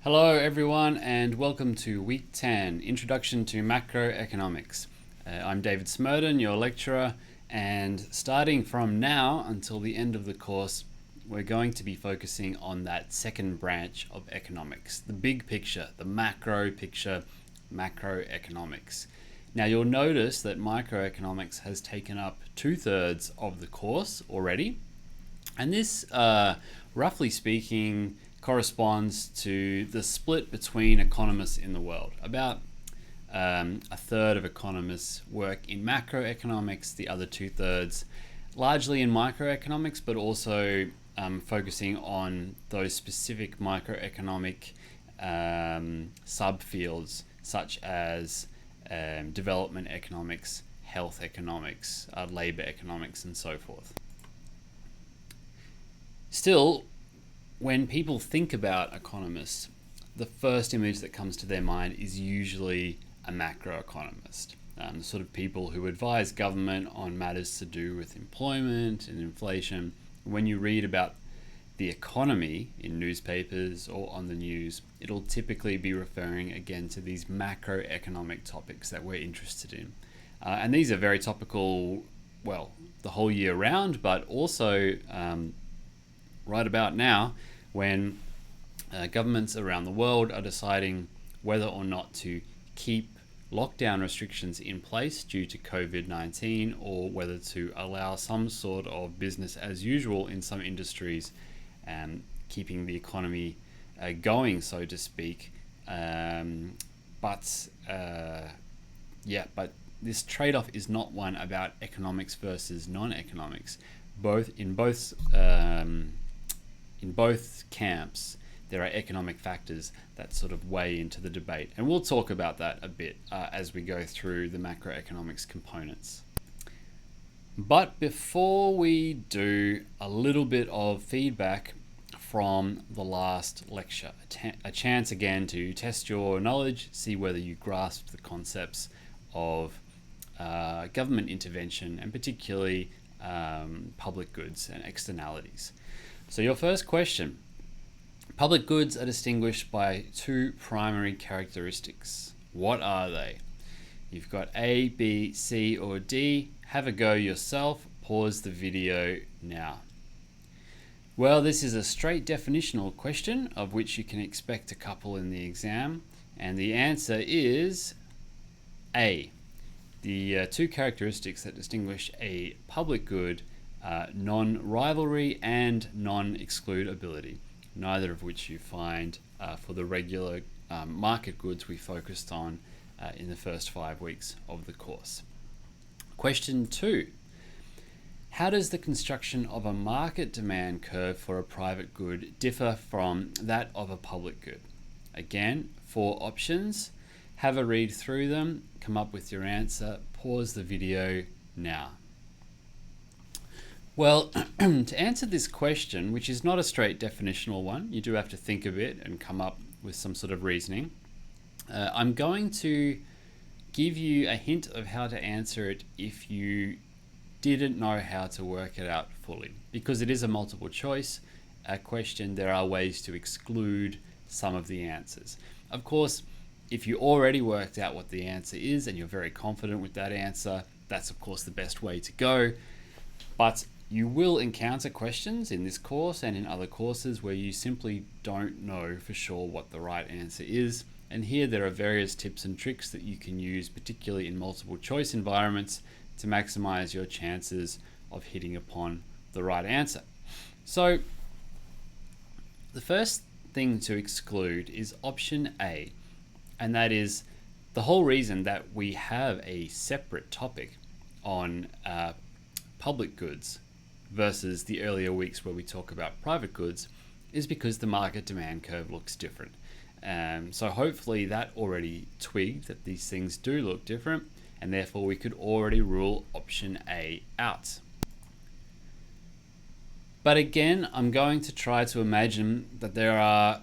Hello everyone and welcome to Week 10, Introduction to Macroeconomics. I'm David Smerdon, your lecturer, and starting from now until the end of the course, we're going to be focusing on that second branch of economics, the big picture, the macro picture, macroeconomics. Now you'll notice that microeconomics has taken up 2/3 of the course already, and this, roughly speaking, corresponds to the split between economists in the world. About a third of economists work in macroeconomics, the other 2/3 largely in microeconomics, but also focusing on those specific microeconomic subfields such as development economics, health economics, labor economics, and so forth. Still, when people think about economists, the first image that comes to their mind is usually a macroeconomist, the sort of people who advise government on matters to do with employment and inflation. When you read about the economy in newspapers or on the news, it'll typically be referring again to these macroeconomic topics that we're interested in. And these are very topical, well, the whole year round, but also right about now, when governments around the world are deciding whether or not to keep lockdown restrictions in place due to COVID-19 or whether to allow some sort of business as usual in some industries, keeping the economy going, so to speak. But this trade-off is not one about economics versus non-economics. In both camps, there are economic factors that sort of weigh into the debate. And we'll talk about that a bit as we go through the macroeconomics components. But before we do, a little bit of feedback from the last lecture. A chance again to test your knowledge, see whether you grasp the concepts of government intervention and particularly public goods and externalities. So your first question: public goods are distinguished by two primary characteristics. What are they? You've got A, B, C, or D. Have a go yourself. Pause the video now. Well, this is a straight definitional question of which you can expect a couple in the exam. And the answer is A. The two characteristics that distinguish a public good: non-rivalry and non-excludability, neither of which you find for the regular market goods we focused on in the first 5 weeks of the course. Question 2. How does the construction of a market demand curve for a private good differ from that of a public good? Again, 4 options. Have a read through them, come up with your answer, pause the video now. Well, to answer this question, which is not a straight definitional one, you do have to think a bit and come up with some sort of reasoning. I'm going to give you a hint of how to answer it if you didn't know how to work it out fully. Because it is a multiple choice question, there are ways to exclude some of the answers. Of course, if you already worked out what the answer is and you're very confident with that answer, that's of course the best way to go. But you will encounter questions in this course and in other courses where you simply don't know for sure what the right answer is. And here there are various tips and tricks that you can use, particularly in multiple choice environments, to maximize your chances of hitting upon the right answer. So the first thing to exclude is option A, and that is the whole reason that we have a separate topic on public goods versus the earlier weeks where we talk about private goods is because the market demand curve looks different. So hopefully that already twigged that these things do look different, and therefore we could already rule option A out. But again, I'm going to try to imagine that there are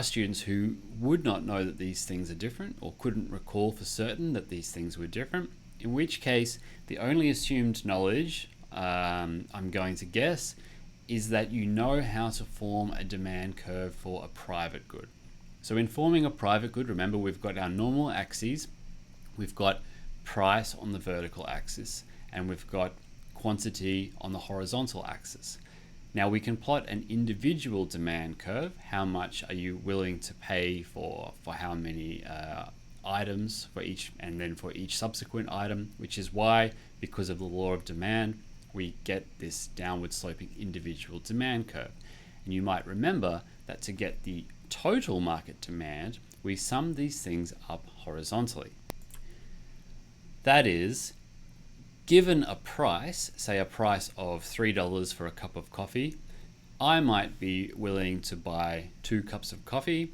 students who would not know that these things are different or couldn't recall for certain that these things were different, in which case the only assumed knowledge I'm going to guess is that you know how to form a demand curve for a private good. So in forming a private good, remember we've got our normal axes, we've got price on the vertical axis, and we've got quantity on the horizontal axis. Now we can plot an individual demand curve. How much are you willing to pay for how many items for each, and then for each subsequent item, which is why, because of the law of demand, we get this downward sloping individual demand curve. And you might remember that to get the total market demand, we sum these things up horizontally. That is, given a price, say a price of $3 for a cup of coffee, I might be willing to buy 2 cups of coffee,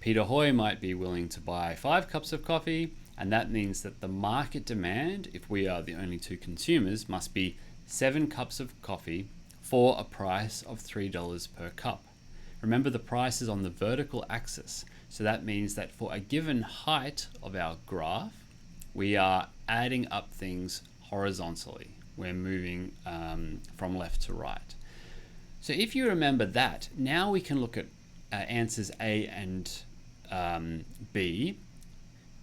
Peter Hoy might be willing to buy 5 cups of coffee, and that means that the market demand, if we are the only 2 consumers, must be 7 cups of coffee for a price of $3 per cup. Remember, the price is on the vertical axis, so that means that for a given height of our graph, we are adding up things horizontally. We're moving from left to right. So if you remember that, now we can look at answers A and B,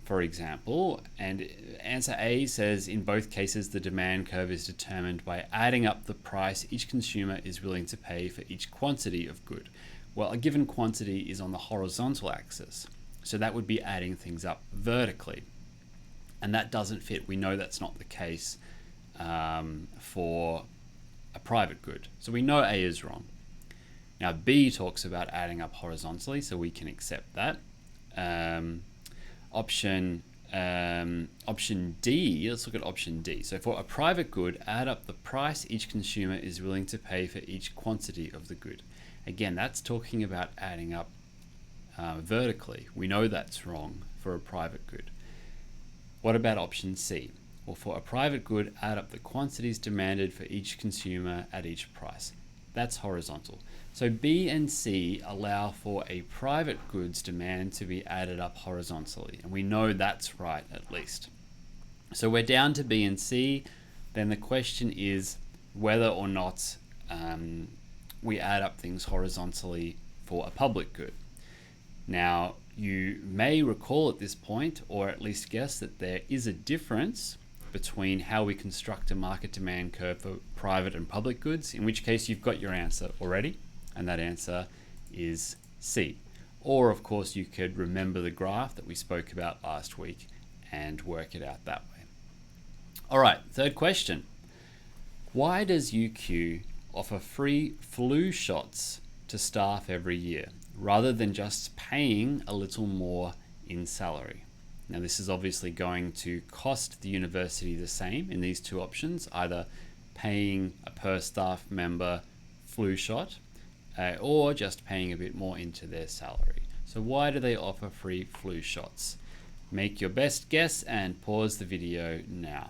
for example, and answer A says in both cases the demand curve is determined by adding up the price each consumer is willing to pay for each quantity of good. Well, a given quantity is on the horizontal axis, so that would be adding things up vertically. And that doesn't fit. We know that's not the case for a private good. So we know A is wrong. Now B talks about adding up horizontally, so we can accept that. Option D, let's look at option D. So for a private good, add up the price each consumer is willing to pay for each quantity of the good. Again, that's talking about adding up vertically. We know that's wrong for a private good. What about option C? Well, for a private good, add up the quantities demanded for each consumer at each price. That's horizontal. So B and C allow for a private goods demand to be added up horizontally, and we know that's right at least. So we're down to B and C. Then the question is whether or not we add up things horizontally for a public good. Now, you may recall at this point, or at least guess, that there is a difference between how we construct a market demand curve for private and public goods, in which case you've got your answer already, and that answer is C. Or, of course, you could remember the graph that we spoke about last week and work it out that way. All right, third question. Why does UQ offer free flu shots to staff every year, rather than just paying a little more in salary? Now, this is obviously going to cost the university the same in these two options, either paying a per staff member flu shot or just paying a bit more into their salary. So why do they offer free flu shots? Make your best guess and pause the video now.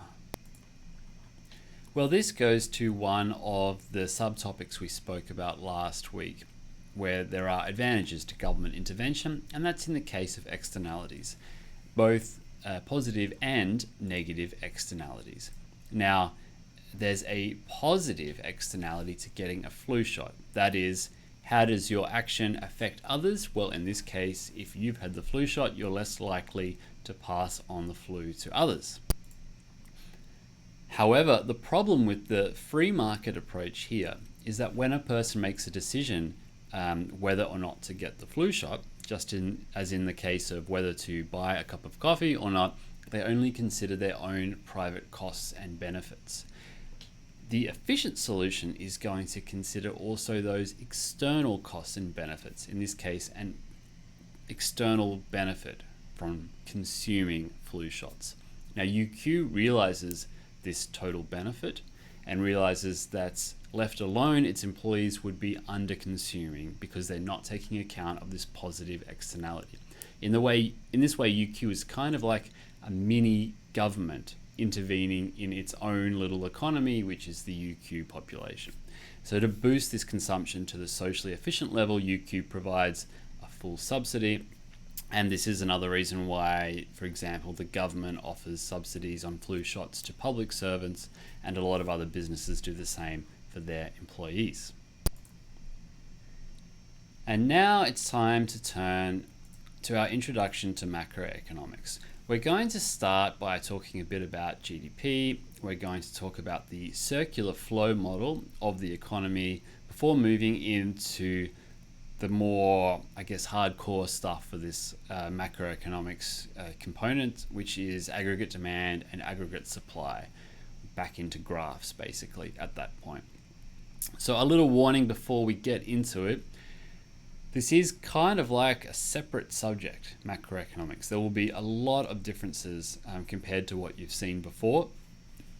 Well, this goes to one of the subtopics we spoke about last week, where there are advantages to government intervention, and that's in the case of externalities, both positive and negative externalities. Now, there's a positive externality to getting a flu shot. That is, how does your action affect others? Well, in this case, if you've had the flu shot, you're less likely to pass on the flu to others. However, the problem with the free market approach here is that when a person makes a decision whether or not to get the flu shot, as in the case of whether to buy a cup of coffee or not, they only consider their own private costs and benefits. The efficient solution is going to consider also those external costs and benefits, in this case, an external benefit from consuming flu shots. Now, UQ realizes this total benefit and realizes that left alone, its employees would be under-consuming because they're not taking account of this positive externality. In this way, UQ is kind of like a mini government intervening in its own little economy, which is the UQ population. So to boost this consumption to the socially efficient level, UQ provides a full subsidy. And this is another reason why, for example, the government offers subsidies on flu shots to public servants, and a lot of other businesses do the same for their employees. And now it's time to turn to our introduction to macroeconomics. We're going to start by talking a bit about GDP. We're going to talk about the circular flow model of the economy before moving into the more, hardcore stuff for this macroeconomics component, which is aggregate demand and aggregate supply, back into graphs basically at that point. So a little warning before we get into it. This is kind of like a separate subject, macroeconomics. There will be a lot of differences compared to what you've seen before.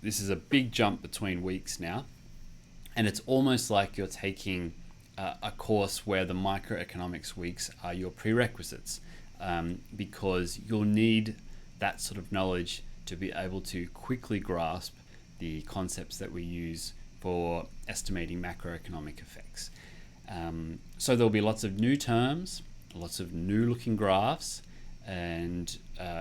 This is a big jump between weeks now, and it's almost like you're taking a course where the microeconomics weeks are your prerequisites, because you'll need that sort of knowledge to be able to quickly grasp the concepts that we use for estimating macroeconomic effects. So there'll be lots of new terms, lots of new looking graphs, and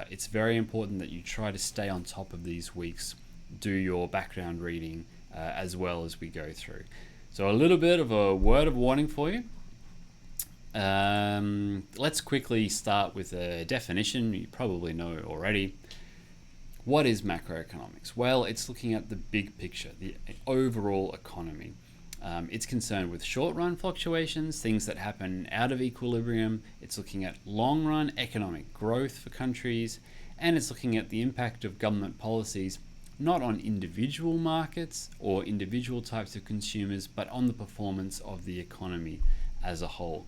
it's very important that you try to stay on top of these weeks, do your background reading as well as we go through. So a little bit of a word of warning for you. Let's quickly start with a definition. You probably know it already. What is macroeconomics? Well, it's looking at the big picture, the overall economy. It's concerned with short-run fluctuations, things that happen out of equilibrium. It's looking at long-run economic growth for countries, and it's looking at the impact of government policies not on individual markets or individual types of consumers, but on the performance of the economy as a whole.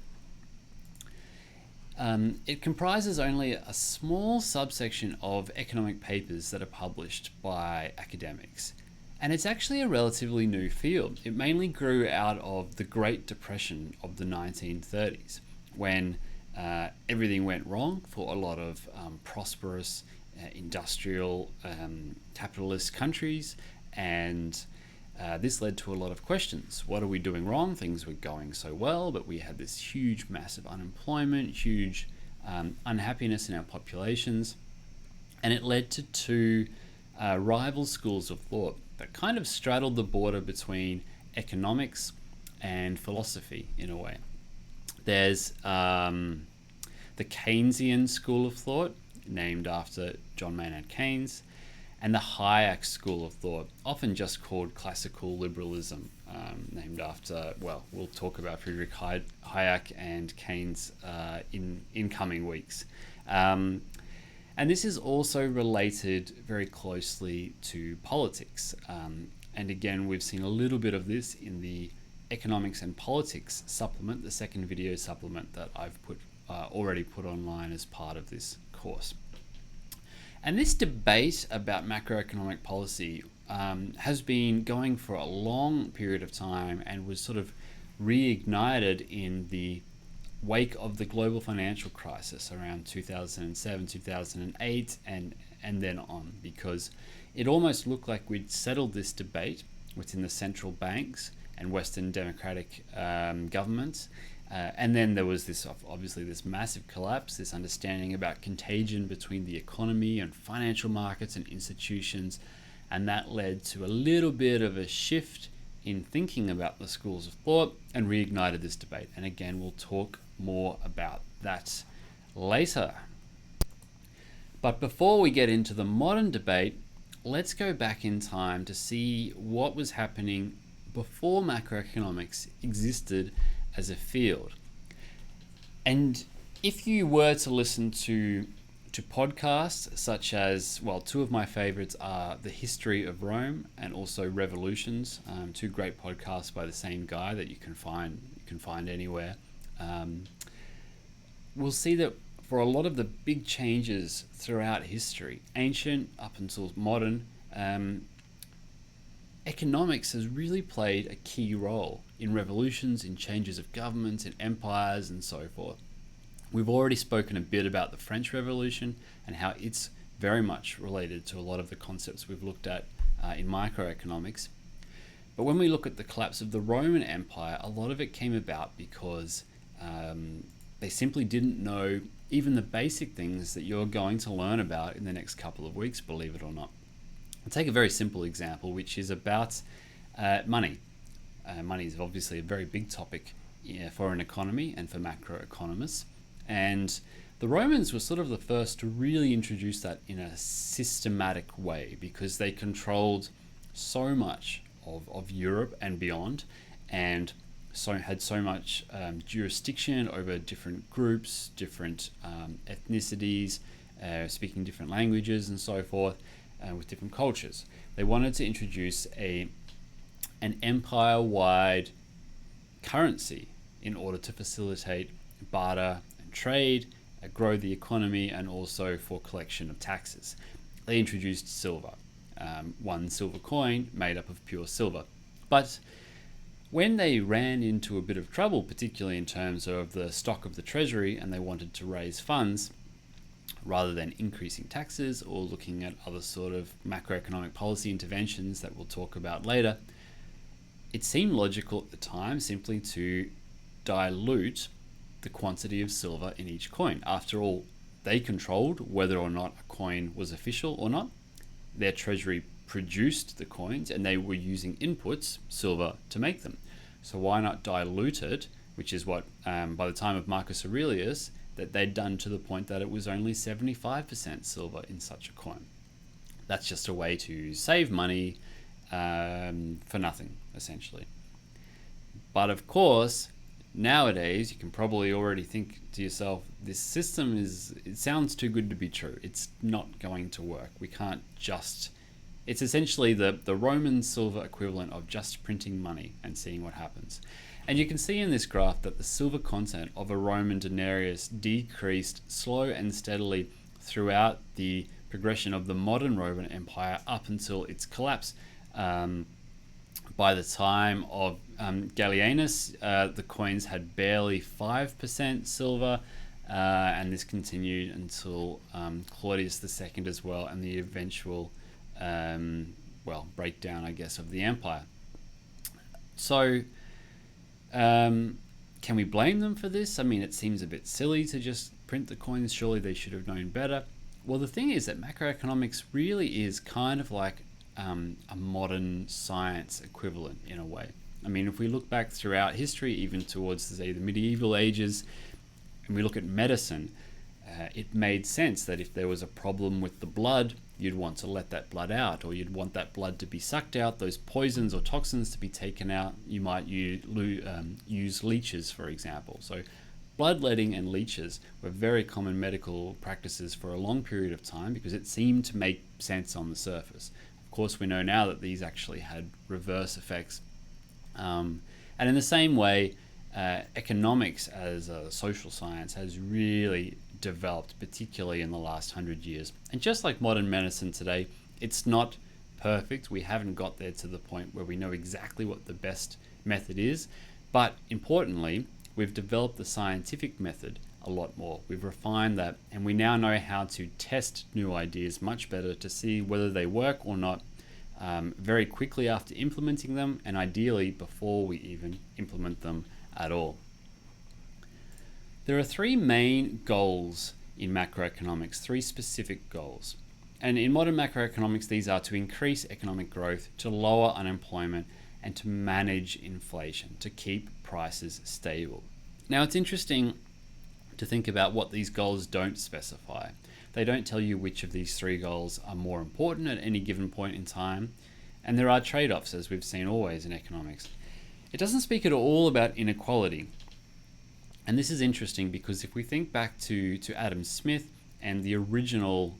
It comprises only a small subsection of economic papers that are published by academics. And it's actually a relatively new field. It mainly grew out of the Great Depression of the 1930s, when everything went wrong for a lot of prosperous industrial capitalist countries, and this led to a lot of questions. What are we doing wrong? Things were going so well, but we had this huge, massive unemployment, huge unhappiness in our populations, and it led to two rival schools of thought that kind of straddled the border between economics and philosophy in a way. There's the Keynesian school of thought, named after John Maynard Keynes, and the Hayek school of thought, often just called classical liberalism, named after, we'll talk about Friedrich Hayek and Keynes in coming weeks. And this is also related very closely to politics. And again, we've seen a little bit of this in the Economics and Politics supplement, the second video supplement that I've already put online as part of this course. And this debate about macroeconomic policy has been going for a long period of time and was sort of reignited in the wake of the global financial crisis around 2007, 2008, and then on, because it almost looked like we'd settled this debate within the central banks and Western democratic governments. And then there was this massive collapse, this understanding about contagion between the economy and financial markets and institutions, and that led to a little bit of a shift in thinking about the schools of thought and reignited this debate. And again, we'll talk more about that later. But before we get into the modern debate, let's go back in time to see what was happening before macroeconomics existed as a field. And if you were to listen to podcasts such as, two of my favorites are The History of Rome and also Revolutions, two great podcasts by the same guy that you can find anywhere. We'll see that for a lot of the big changes throughout history, ancient up until modern, economics has really played a key role in revolutions, in changes of governments, in empires, and so forth. We've already spoken a bit about the French Revolution and how it's very much related to a lot of the concepts we've looked at in microeconomics. But when we look at the collapse of the Roman Empire, a lot of it came about because they simply didn't know even the basic things that you're going to learn about in the next couple of weeks, believe it or not. I'll take a very simple example, which is about money. Money is obviously a very big topic for an economy and for macroeconomists. And the Romans were sort of the first to really introduce that in a systematic way, because they controlled so much of Europe and beyond, and had so much jurisdiction over different groups, different ethnicities, speaking different languages and so forth, with different cultures. They wanted to introduce an empire-wide currency in order to facilitate barter and trade, grow the economy, and also for collection of taxes. They introduced silver, one silver coin made up of pure silver. But when they ran into a bit of trouble, particularly in terms of the stock of the treasury, and they wanted to raise funds, rather than increasing taxes or looking at other sort of macroeconomic policy interventions that we'll talk about later, it seemed logical at the time simply to dilute the quantity of silver in each coin. After all, they controlled whether or not a coin was official or not. Their treasury produced the coins, and they were using inputs, silver, to make them. So why not dilute it, which is what, by the time of Marcus Aurelius, that they'd done to the point that it was only 75% silver in such a coin. That's just a way to save money for nothing, essentially. But of course, nowadays, you can probably already think to yourself, this system it sounds too good to be true. It's not going to work. We can't just... It's essentially the Roman silver equivalent of just printing money and seeing what happens. And you can see in this graph that the silver content of a Roman denarius decreased slow and steadily throughout the progression of the modern Roman Empire up until its collapse. By the time of Gallienus, the coins had barely 5% silver, and this continued until Claudius II as well, and the eventual breakdown, I guess, of the empire. So, can we blame them for this? I mean, it seems a bit silly to just print the coins. Surely they should have known better. Well, the thing is that macroeconomics really is kind of like a modern science equivalent in a way. I mean, if we look back throughout history, even towards, say, the medieval ages, and we look at medicine, it made sense that if there was a problem with the blood, you'd want to let that blood out, or you'd want that blood to be sucked out, those poisons or toxins to be taken out. You might use leeches, for example. So bloodletting and leeches were very common medical practices for a long period of time because it seemed to make sense on the surface. Of course, we know now that these actually had reverse effects. And in the same way, economics as a social science has really developed, particularly in the last 100 years. And just like modern medicine today, it's not perfect. We haven't got there to the point where we know exactly what the best method is. But importantly, we've developed the scientific method a lot more. We've refined that, and we now know how to test new ideas much better to see whether they work or not very quickly after implementing them, and ideally before we even implement them at all. There are three main goals in macroeconomics, three specific goals. And in modern macroeconomics, these are to increase economic growth, to lower unemployment, and to manage inflation, to keep prices stable. Now, it's interesting to think about what these goals don't specify. They don't tell you which of these three goals are more important at any given point in time, and there are trade-offs, as we've seen always in economics. It doesn't speak at all about inequality. And this is interesting because if we think back to Adam Smith and the original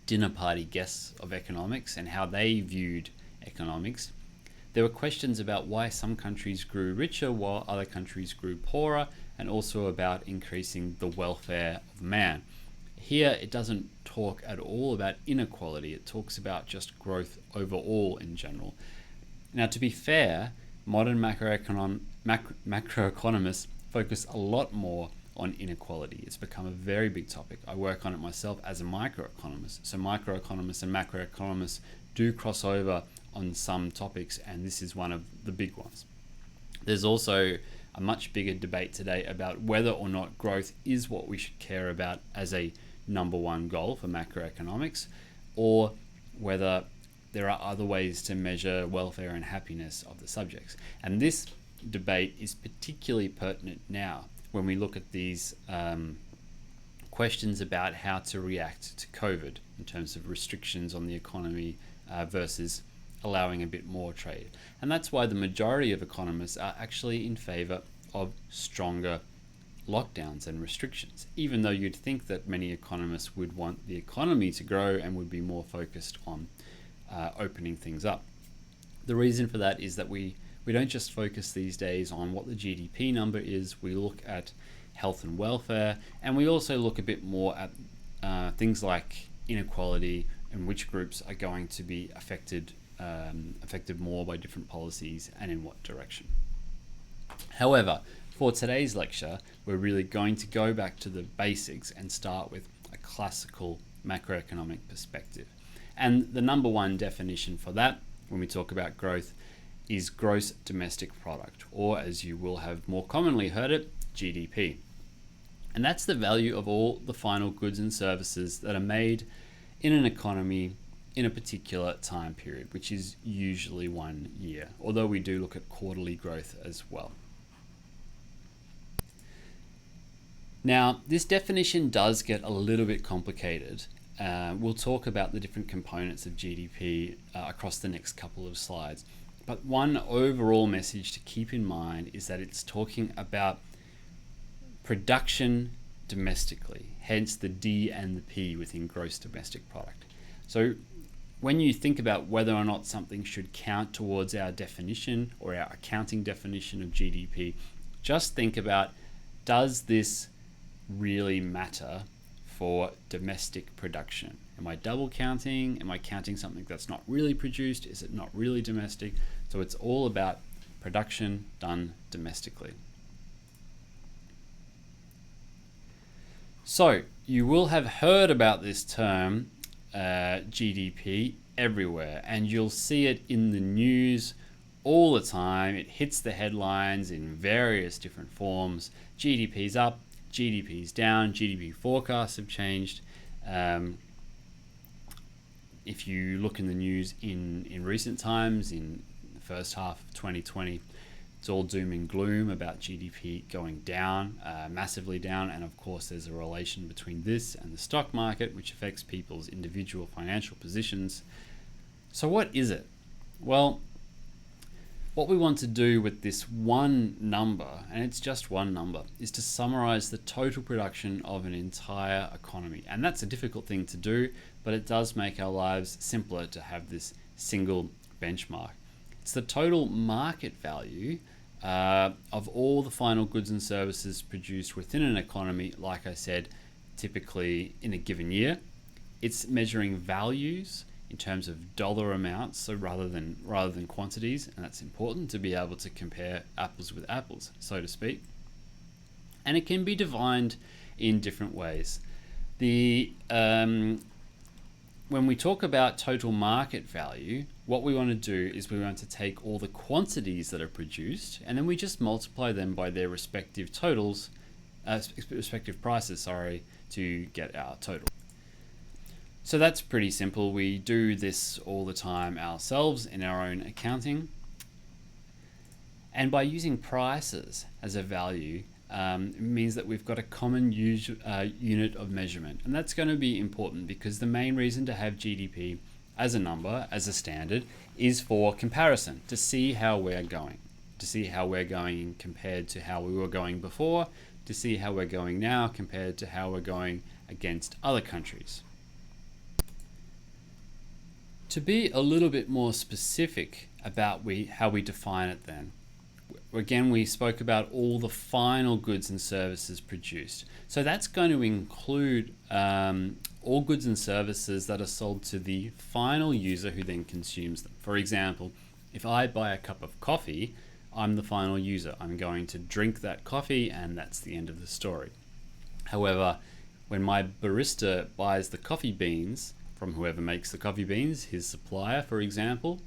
dinner party guests of economics and how they viewed economics, there were questions about why some countries grew richer while other countries grew poorer, and also about increasing the welfare of man. Here, it doesn't talk at all about inequality. It talks about just growth overall in general. Now, to be fair, modern macroeconomists focus a lot more on inequality. It's become a very big topic. I work on it myself as a microeconomist. So microeconomists and macroeconomists do cross over on some topics, and this is one of the big ones. There's also a much bigger debate today about whether or not growth is what we should care about as a number one goal for macroeconomics, or whether there are other ways to measure welfare and happiness of the subjects. And this debate is particularly pertinent now when we look at these questions about how to react to COVID in terms of restrictions on the economy versus allowing a bit more trade. And that's why the majority of economists are actually in favor of stronger lockdowns and restrictions, even though you'd think that many economists would want the economy to grow and would be more focused on opening things up. The reason for that is that we don't just focus these days on what the GDP number is, we look at health and welfare, and we also look a bit more at things like inequality and which groups are going to be affected more by different policies and in what direction. However, for today's lecture, we're really going to go back to the basics and start with a classical macroeconomic perspective. And the number one definition for that, when we talk about growth, is gross domestic product, or as you will have more commonly heard it, GDP. And that's the value of all the final goods and services that are made in an economy in a particular time period, which is usually 1 year, although we do look at quarterly growth as well. Now, this definition does get a little bit complicated. We'll talk about the different components of GDP across the next couple of slides. But one overall message to keep in mind is that it's talking about production domestically, hence the D and the P within gross domestic product. So when you think about whether or not something should count towards our definition or our accounting definition of GDP, just think about, does this really matter for domestic production? Am I double counting? Am I counting something that's not really produced? Is it not really domestic? So it's all about production done domestically. So you will have heard about this term GDP everywhere, and you'll see it in the news all the time. It hits the headlines in various different forms. GDP's up, GDP's down, GDP forecasts have changed. If you look in the news in recent times, in the first half of 2020, it's all doom and gloom about GDP going down, massively down, and of course there's a relation between this and the stock market, which affects people's individual financial positions. So what is it? Well, what we want to do with this one number, and it's just one number, is to summarize the total production of an entire economy. And that's a difficult thing to do, but it does make our lives simpler to have this single benchmark. It's the total market value of all the final goods and services produced within an economy, like I said, typically in a given year. It's measuring values in terms of dollar amounts, so rather than quantities, and that's important to be able to compare apples with apples, so to speak. And it can be defined in different ways. When we talk about total market value, what we want to do is we want to take all the quantities that are produced, and then we just multiply them by their respective totals, respective prices, to get our total. So that's pretty simple. We do this all the time ourselves in our own accounting. And by using prices as a value, it means that we've got a common unit of measurement. And that's going to be important because the main reason to have GDP as a number, as a standard, is for comparison, to see how we're going. To see how we're going compared to how we were going before, to see how we're going now compared to how we're going against other countries. To be a little bit more specific about how we define it then, again, we spoke about all the final goods and services produced. So that's going to include all goods and services that are sold to the final user who then consumes them. For example, if I buy a cup of coffee, I'm the final user. I'm going to drink that coffee and that's the end of the story. However, when my barista buys the coffee beans from whoever makes the coffee beans, his supplier, for example,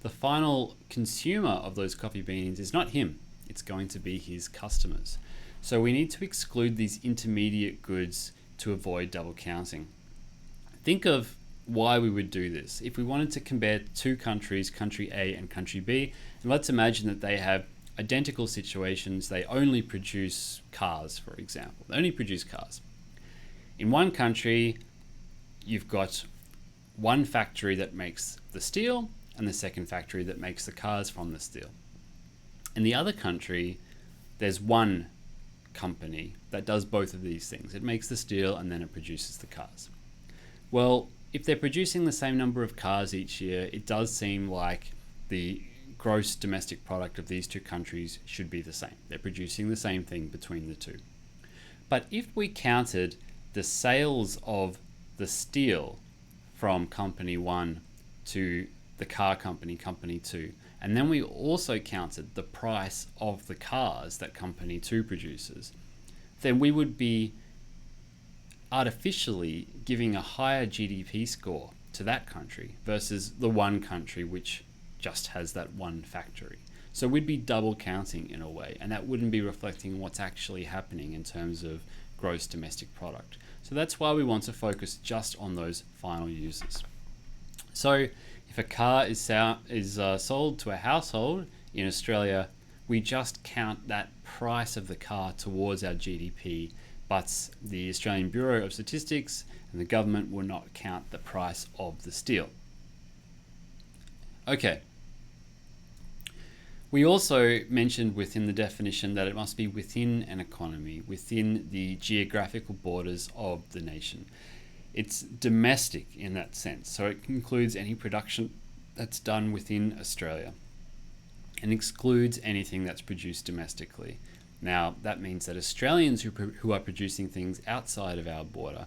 the final consumer of those coffee beans is not him. It's going to be his customers. So we need to exclude these intermediate goods to avoid double counting. Think of why we would do this. If we wanted to compare two countries, country A and country B, and let's imagine that they have identical situations, they only produce cars, for example. They only produce cars. In one country, you've got one factory that makes the steel and the second factory that makes the cars from the steel. In the other country, there's one company that does both of these things. It makes the steel and then it produces the cars. Well, if they're producing the same number of cars each year, it does seem like the gross domestic product of these two countries should be the same. They're producing the same thing between the two. But if we counted the sales of the steel from company 1 to the car company, company 2, and then we also counted the price of the cars that company 2 produces, then we would be artificially giving a higher GDP score to that country versus the one country which just has that one factory. So we'd be double counting in a way, and that wouldn't be reflecting what's actually happening in terms of gross domestic product. So that's why we want to focus just on those final users. So if a car is sold to a household in Australia, we just count that price of the car towards our GDP, but the Australian Bureau of Statistics and the government will not count the price of the steel. Okay. We also mentioned within the definition that it must be within an economy, within the geographical borders of the nation. It's domestic in that sense, so it includes any production that's done within Australia and excludes anything that's produced domestically. Now, that means that Australians who are producing things outside of our border,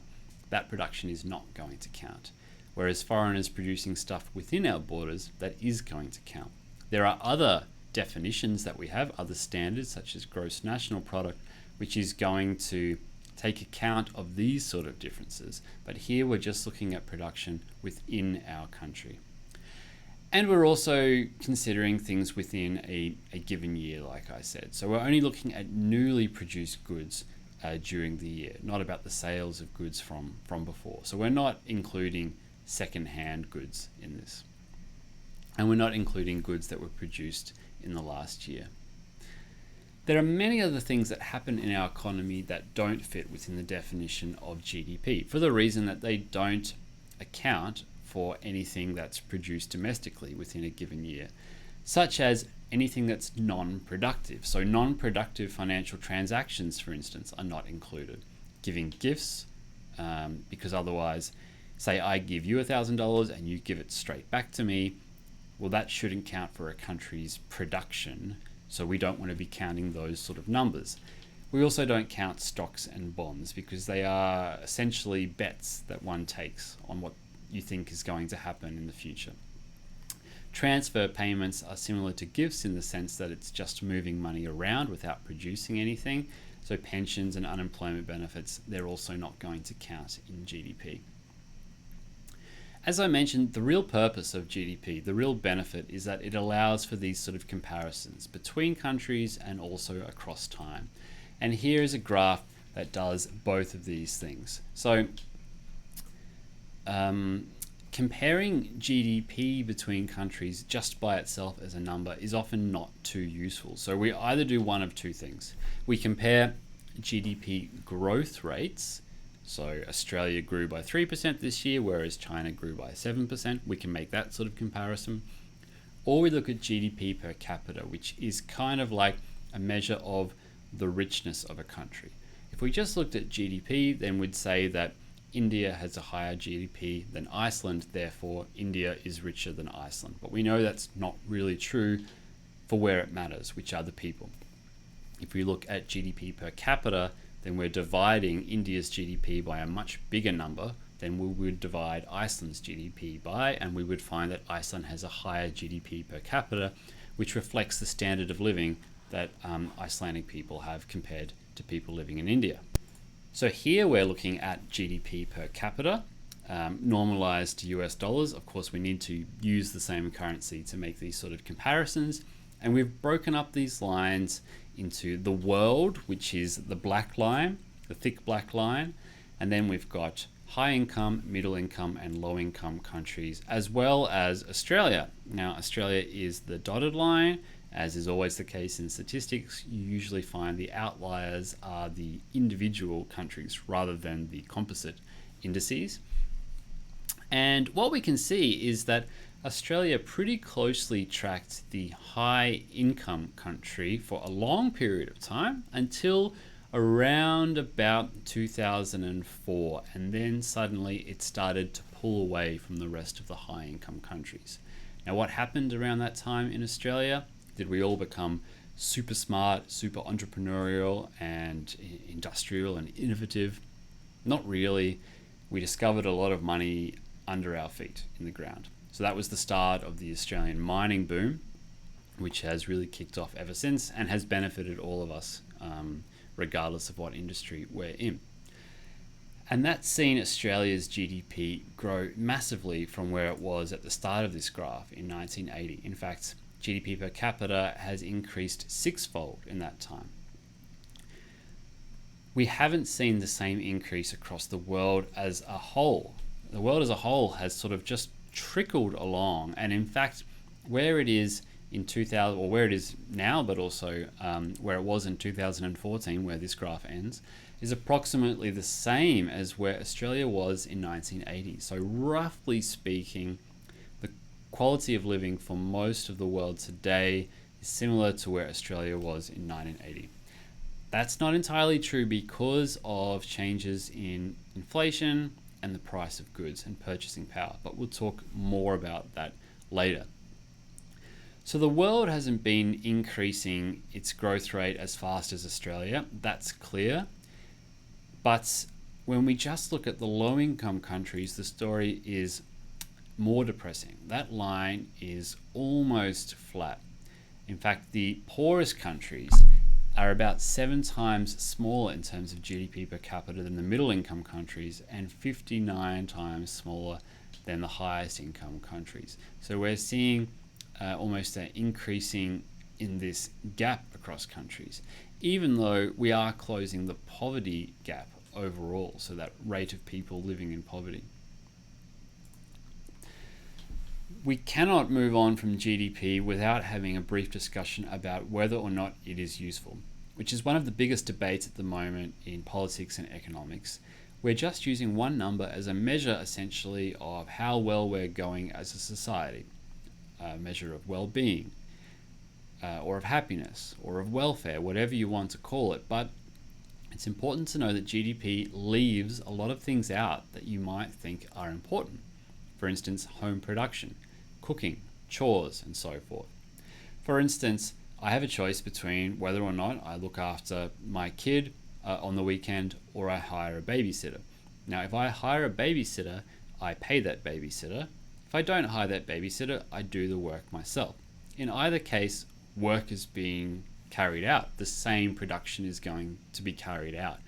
that production is not going to count. Whereas foreigners producing stuff within our borders, that is going to count. There are other definitions that we have, other standards such as gross national product, which is going to take account of these sort of differences. But here we're just looking at production within our country. And we're also considering things within a given year, like I said. So we're only looking at newly produced goods during the year, not about the sales of goods from before. So we're not including second-hand goods in this. And we're not including goods that were produced in the last year. There are many other things that happen in our economy that don't fit within the definition of GDP for the reason that they don't account for anything that's produced domestically within a given year, such as anything that's non-productive. So non-productive financial transactions, for instance, are not included. Giving gifts, because otherwise, say I give you $1,000 and you give it straight back to me, well, that shouldn't count for a country's production, so we don't want to be counting those sort of numbers. We also don't count stocks and bonds because they are essentially bets that one takes on what you think is going to happen in the future. Transfer payments are similar to gifts in the sense that it's just moving money around without producing anything. So pensions and unemployment benefits, they're also not going to count in GDP. As I mentioned, the real purpose of GDP, the real benefit, is that it allows for these sort of comparisons between countries and also across time. And here is a graph that does both of these things. So comparing GDP between countries just by itself as a number is often not too useful. So we either do one of two things. We compare GDP growth rates. So Australia grew by 3% this year, whereas China grew by 7%. We can make that sort of comparison. Or we look at GDP per capita, which is kind of like a measure of the richness of a country. If we just looked at GDP, then we'd say that India has a higher GDP than Iceland, therefore India is richer than Iceland. But we know that's not really true for where it matters, which are the people. If we look at GDP per capita, then we're dividing India's GDP by a much bigger number than we would divide Iceland's GDP by, and we would find that Iceland has a higher GDP per capita, which reflects the standard of living that Icelandic people have compared to people living in India. So here we're looking at GDP per capita, normalized to US dollars. Of course, we need to use the same currency to make these sort of comparisons. And we've broken up these lines into the world, which is the black line, the thick black line. And then we've got high income, middle income, and low income countries, as well as Australia. Now, Australia is the dotted line, As is always the case in statistics, you usually find the outliers are the individual countries rather than the composite indices. And what we can see is that Australia pretty closely tracked the high income country for a long period of time until around about 2004, and then suddenly it started to pull away from the rest of the high income countries. Now, what happened around that time in Australia? Did we all become super smart, super entrepreneurial and industrial and innovative? Not really. We discovered a lot of money under our feet in the ground. So that was the start of the Australian mining boom, which has really kicked off ever since and has benefited all of us, regardless of what industry we're in. And that's seen Australia's GDP grow massively from where it was at the start of this graph in 1980. In fact, GDP per capita has increased sixfold in that time. We haven't seen the same increase across the world as a whole. The world as a whole has sort of just trickled along, and in fact, where it is in 2000, or where it is now, but also where it was in 2014, where this graph ends, is approximately the same as where Australia was in 1980. So roughly speaking, the quality of living for most of the world today is similar to where Australia was in 1980. That's not entirely true because of changes in inflation and the price of goods and purchasing power, but we'll talk more about that later. So the world hasn't been increasing its growth rate as fast as Australia, that's clear. But when we just look at the low-income countries, the story is more depressing. That line is almost flat. In fact, the poorest countries are about 7 times smaller in terms of GDP per capita than the middle-income countries and 59 times smaller than the highest income countries. So we're seeing almost an increasing in this gap across countries, even though we are closing the poverty gap overall, so that rate of people living in poverty. We cannot move on from GDP without having a brief discussion about whether or not it is useful, which is one of the biggest debates at the moment in politics and economics. We're just using one number as a measure essentially of how well we're going as a society, a measure of well-being, or of happiness, or of welfare, whatever you want to call it. But it's important to know that GDP leaves a lot of things out that you might think are important. For instance, home production, cooking, chores, and so forth. For instance, I have a choice between whether or not I look after my kid on the weekend or I hire a babysitter. Now, if I hire a babysitter, I pay that babysitter. If I don't hire that babysitter, I do the work myself. In either case, work is being carried out. The same production is going to be carried out.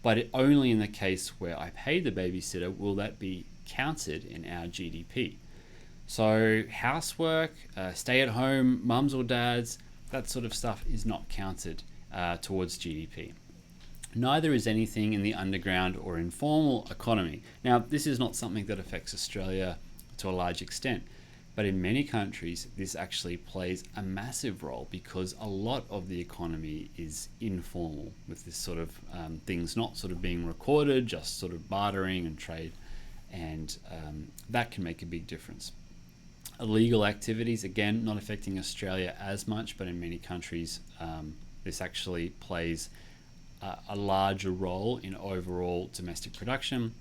But only in the case where I pay the babysitter will that be counted in our GDP. So housework, stay-at-home mums or dads, that sort of stuff is not counted towards GDP. Neither is anything in the underground or informal economy. Now, this is not something that affects Australia to a large extent, but in many countries, this actually plays a massive role because a lot of the economy is informal, with this sort of things not sort of being recorded, just sort of bartering and trade, and that can make a big difference. Illegal activities, again, not affecting Australia as much, but in many countries, this actually plays a larger role in overall domestic production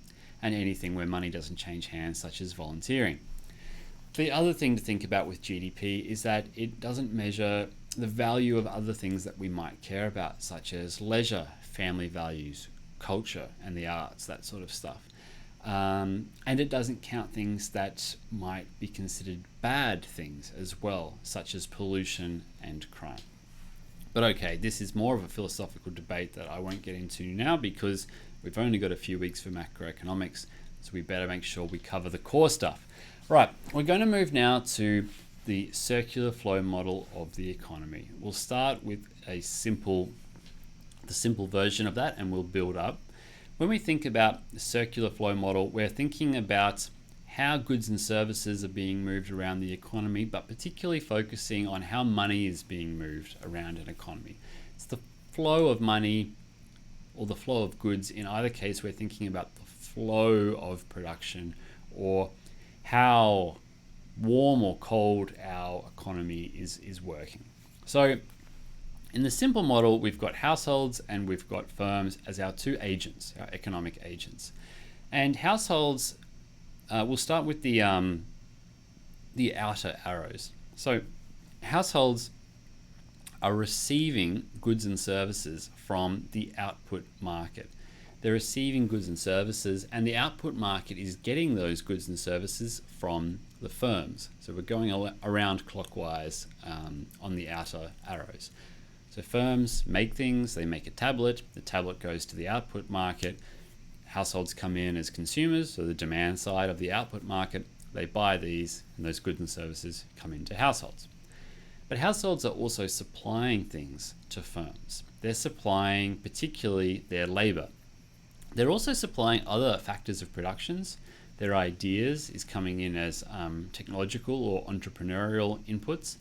and anything where money doesn't change hands, such as volunteering. The other thing to think about with GDP is that it doesn't measure the value of other things that we might care about, such as leisure, family values, culture, and the arts, that sort of stuff. And it doesn't count things that might be considered bad things as well, such as pollution and crime. But okay, this is more of a philosophical debate that I won't get into now because we've only got a few weeks for macroeconomics, so we better make sure we cover the core stuff. Right, we're going to move now to the circular flow model of the economy. We'll start with the simple version of that, and we'll build up. When we think about the circular flow model, we're thinking about how goods and services are being moved around the economy, but particularly focusing on how money is being moved around an economy. It's the flow of money or the flow of goods. In either case, we're thinking about the flow of production, or how warm or cold our economy is working. So in the simple model, we've got households and we've got firms as our two agents, our economic agents. And households, we'll start with the outer arrows. So households are receiving goods and services from the output market. They're receiving goods and services, and the output market is getting those goods and services from the firms. So we're going around clockwise on the outer arrows. So firms make things, they make a tablet, the tablet goes to the output market, households come in as consumers, so the demand side of the output market, they buy these, and those goods and services come into households. But households are also supplying things to firms. They're supplying particularly their labor. They're also supplying other factors of productions. Their ideas is coming in as technological or entrepreneurial inputs,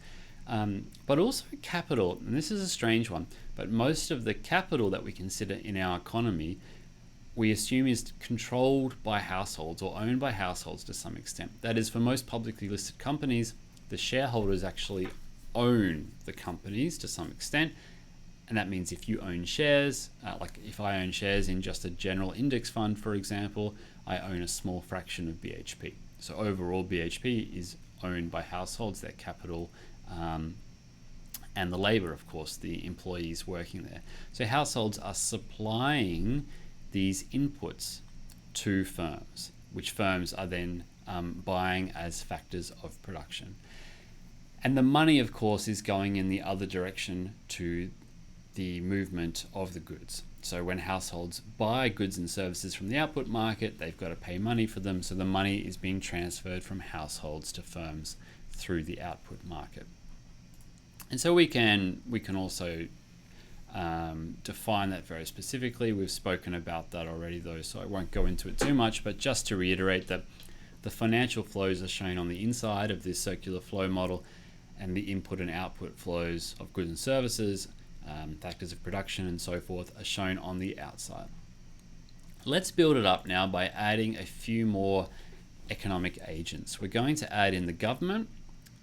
but also capital. And this is a strange one, but most of the capital that we consider in our economy, we assume is controlled by households or owned by households to some extent. That is, for most publicly listed companies, the shareholders actually own the companies to some extent. And that means if you own shares, like if I own shares in just a general index fund, for example, I own a small fraction of BHP. So overall, BHP is owned by households, their capital, and the labor, of course, the employees working there. So households are supplying these inputs to firms, which firms are then buying as factors of production. And the money, of course, is going in the other direction to the movement of the goods. So when households buy goods and services from the output market, they've got to pay money for them. So the money is being transferred from households to firms through the output market. And so we can also define that very specifically. We've spoken about that already though, so I won't go into it too much, but just to reiterate that the financial flows are shown on the inside of this circular flow model, and the input and output flows of goods and services, factors of production and so forth, are shown on the outside. Let's build it up now by adding a few more economic agents. We're going to add in the government,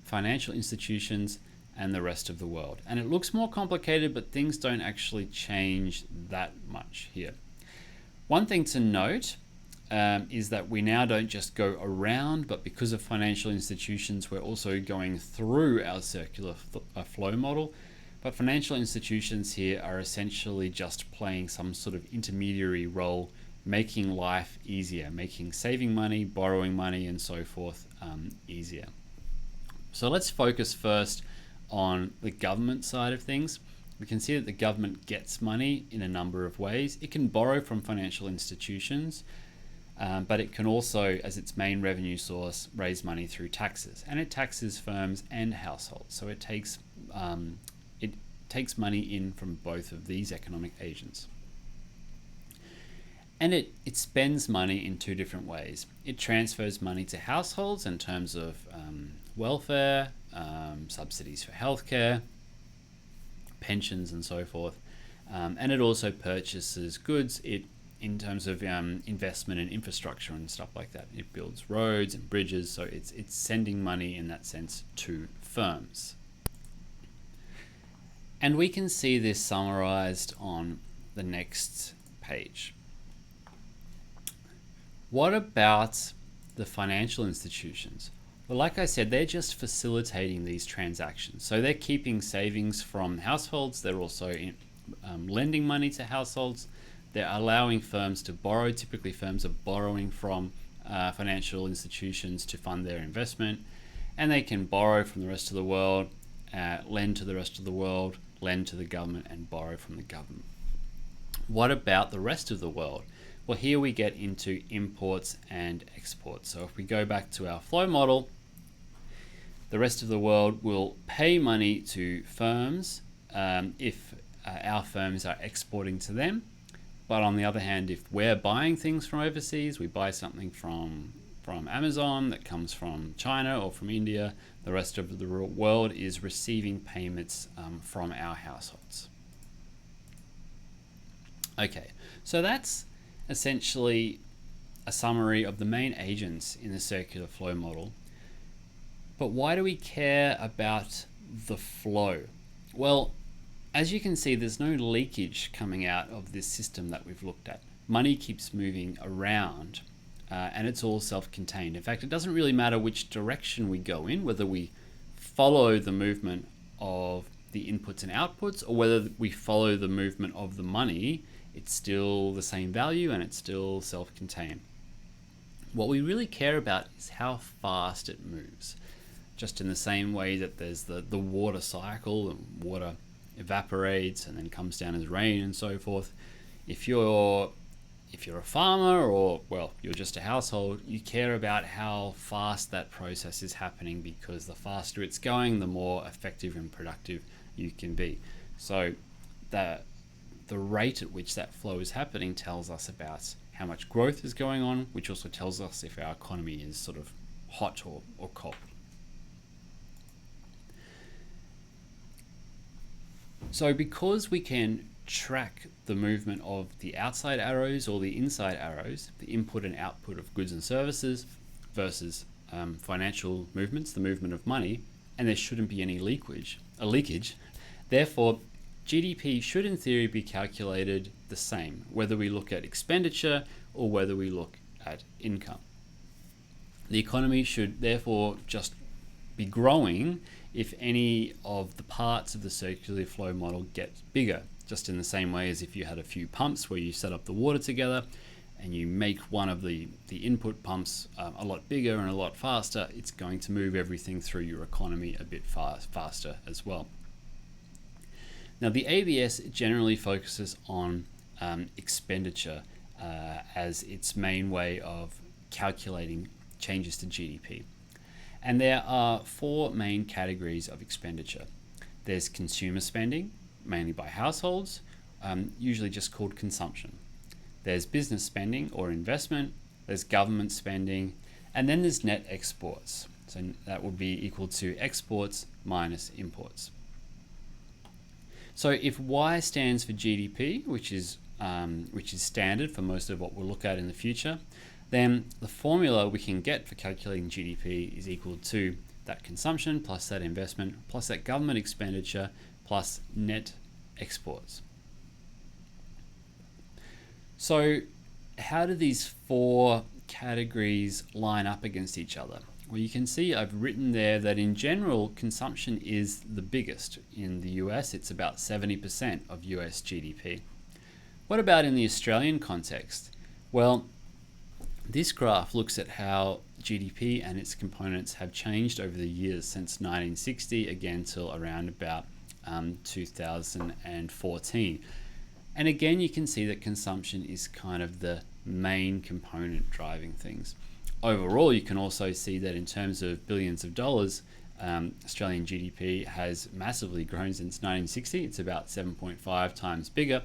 financial institutions, and the rest of the world. And it looks more complicated, but things don't actually change that much here. One thing to note is that we now don't just go around, but because of financial institutions, we're also going through our circular flow model. But financial institutions here are essentially just playing some sort of intermediary role, making life easier, making saving money, borrowing money, and so forth easier. So let's focus first on the government side of things. We can see that the government gets money in a number of ways. It can borrow from financial institutions, but it can also, as its main revenue source, raise money through taxes. And it taxes firms and households. So it takes money in from both of these economic agents. And it spends money in two different ways. It transfers money to households in terms of welfare, subsidies for healthcare, pensions, and so forth. And it also purchases goods in terms of investment in infrastructure and stuff like that. It builds roads and bridges, so it's sending money in that sense to firms. And we can see this summarized on the next page. What about the financial institutions? Well, like I said, they're just facilitating these transactions. So they're keeping savings from households. They're also lending money to households. They're allowing firms to borrow. Typically, firms are borrowing from financial institutions to fund their investment. And they can borrow from the rest of the world, lend to the rest of the world, lend to the government, and borrow from the government. What about the rest of the world? Well, here we get into imports and exports. So if we go back to our flow model, the rest of the world will pay money to firms if our firms are exporting to them. But on the other hand, if we're buying things from overseas, we buy something from from Amazon, that comes from China or from India. The rest of the world is receiving payments from our households. Okay, so that's essentially a summary of the main agents in the circular flow model. But why do we care about the flow? Well, as you can see, there's no leakage coming out of this system that we've looked at. Money keeps moving around and it's all self-contained. In fact, it doesn't really matter which direction we go in, whether we follow the movement of the inputs and outputs or whether we follow the movement of the money. It's still the same value and it's still self-contained. What we really care about is how fast it moves. Just in the same way that there's the water cycle, and water evaporates and then comes down as rain and so forth. If you're a farmer or, well, you're just a household, you care about how fast that process is happening, because the faster it's going, the more effective and productive you can be. So the rate at which that flow is happening tells us about how much growth is going on, which also tells us if our economy is sort of hot or cold. So because we can track the movement of the outside arrows or the inside arrows, the input and output of goods and services versus financial movements, the movement of money, and there shouldn't be any leakage. Therefore, GDP should in theory be calculated the same, whether we look at expenditure or whether we look at income. The economy should therefore just be growing if any of the parts of the circular flow model get bigger, just in the same way as if you had a few pumps where you set up the water together and you make one of the input pumps a lot bigger and a lot faster, it's going to move everything through your economy a bit faster as well. Now, the ABS generally focuses on expenditure as its main way of calculating changes to GDP. And there are four main categories of expenditure. There's consumer spending, mainly by households, usually just called consumption. There's business spending or investment, there's government spending, and then there's net exports. So that would be equal to exports minus imports. So if Y stands for GDP, which is standard for most of what we'll look at in the future, then the formula we can get for calculating GDP is equal to that consumption plus that investment plus that government expenditure plus net exports. So how do these four categories line up against each other? Well, you can see I've written there that in general, consumption is the biggest. In the US, it's about 70% of US GDP. What about in the Australian context? Well, this graph looks at how GDP and its components have changed over the years since 1960, again till around about 2014. And again, you can see that consumption is kind of the main component driving things. Overall, you can also see that in terms of billions of dollars, Australian GDP has massively grown since 1960. It's about 7.5 times bigger.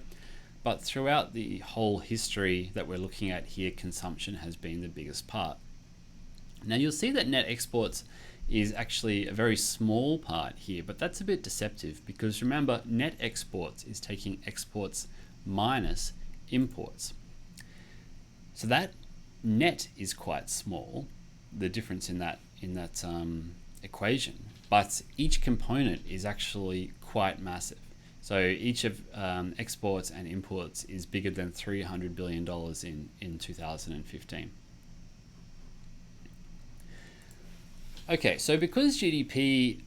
But throughout the whole history that we're looking at here, consumption has been the biggest part. Now you'll see that net exports is actually a very small part here, but that's a bit deceptive because remember, net exports is taking exports minus imports. So that net is quite small, the difference in that equation, but each component is actually quite massive. So each of exports and imports is bigger than $300 billion in 2015. Okay, so because GDP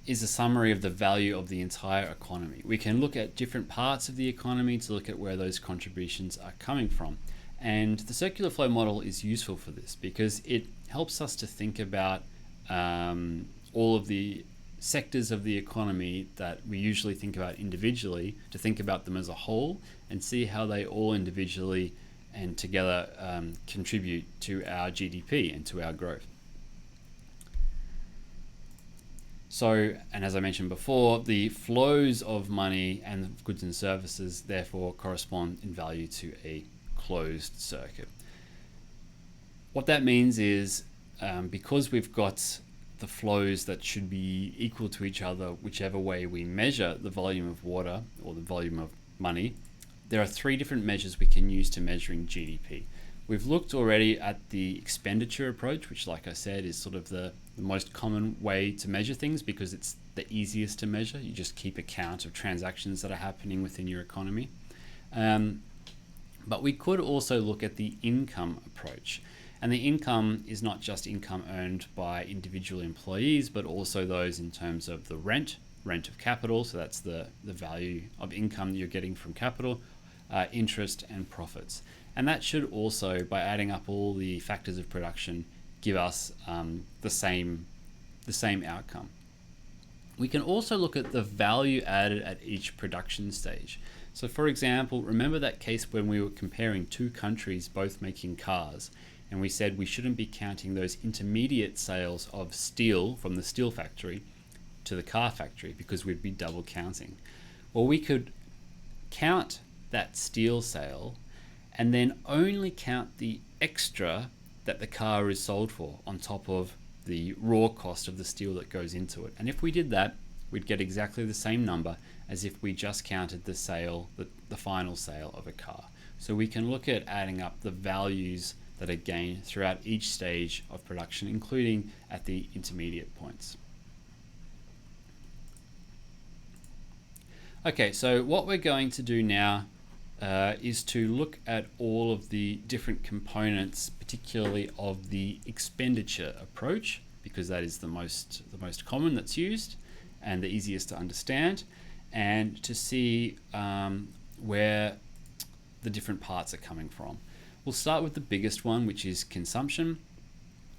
is a summary of the value of the entire economy, we can look at different parts of the economy to look at where those contributions are coming from. And the circular flow model is useful for this because it helps us to think about all of the sectors of the economy that we usually think about individually, to think about them as a whole and see how they all individually and together contribute to our GDP and to our growth. So, and as I mentioned before, the flows of money and goods and services therefore correspond in value to a closed circuit. What that means is because we've got the flows that should be equal to each other, whichever way we measure the volume of water or the volume of money, there are three different measures we can use to measuring GDP. We've looked already at the expenditure approach, which, like I said, is sort of the most common way to measure things because it's the easiest to measure. You just keep account of transactions that are happening within your economy. But we could also look at the income approach. And the income is not just income earned by individual employees, but also those in terms of the rent of capital. So that's the value of income that you're getting from capital, interest and profits. And that should also, by adding up all the factors of production, give us the same outcome. We can also look at the value added at each production stage. So for example, remember that case when we were comparing two countries both making cars, and we said we shouldn't be counting those intermediate sales of steel from the steel factory to the car factory because we'd be double counting. Well, we could count that steel sale and then only count the extra that the car is sold for on top of the raw cost of the steel that goes into it. And if we did that, we'd get exactly the same number as if we just counted the sale, the final sale of a car. So we can look at adding up the values that are gained throughout each stage of production, including at the intermediate points. Okay, so what we're going to do now is to look at all of the different components, particularly of the expenditure approach, because that is the most common that's used and the easiest to understand, and to see where the different parts are coming from. We'll start with the biggest one, which is consumption,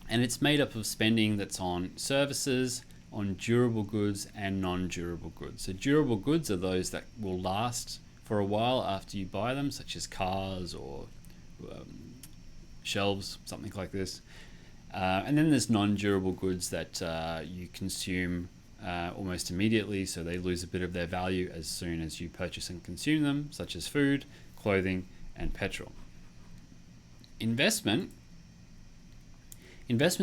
and it's made up of spending that's on services, on durable goods and non-durable goods. So durable goods are those that will last for a while after you buy them, such as cars or shelves, something like this. And then there's non-durable goods that you consume almost immediately, so they lose a bit of their value as soon as you purchase and consume them, such as food, clothing, and petrol. Investment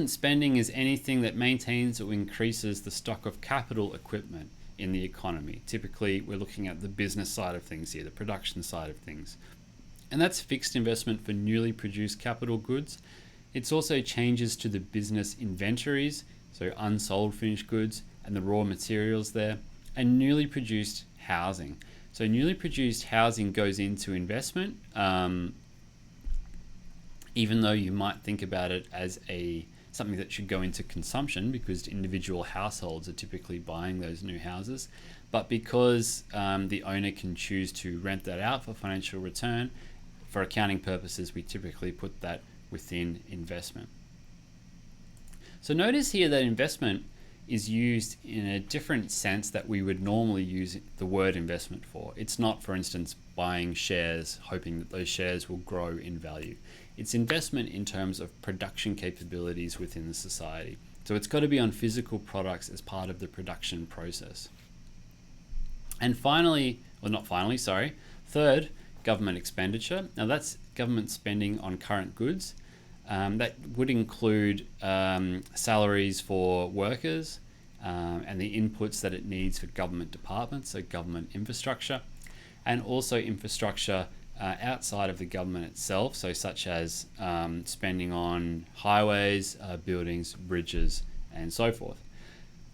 spending is anything that maintains or increases the stock of capital equipment in the economy. Typically, we're looking at the business side of things here, the production side of things. And that's fixed investment for newly produced capital goods. It's also changes to the business inventories, so unsold finished goods and the raw materials there, and newly produced housing. So newly produced housing goes into investment, even though you might think about it as something that should go into consumption because individual households are typically buying those new houses. But because the owner can choose to rent that out for financial return, for accounting purposes, we typically put that within investment. So notice here that investment is used in a different sense that we would normally use the word investment for. It's not, for instance, buying shares, hoping that those shares will grow in value. It's investment in terms of production capabilities within the society. So it's got to be on physical products as part of the production process. And third, government expenditure. Now that's government spending on current goods. That would include salaries for workers and the inputs that it needs for government departments, so government infrastructure, and also infrastructure outside of the government itself, so such as spending on highways, buildings, bridges, and so forth.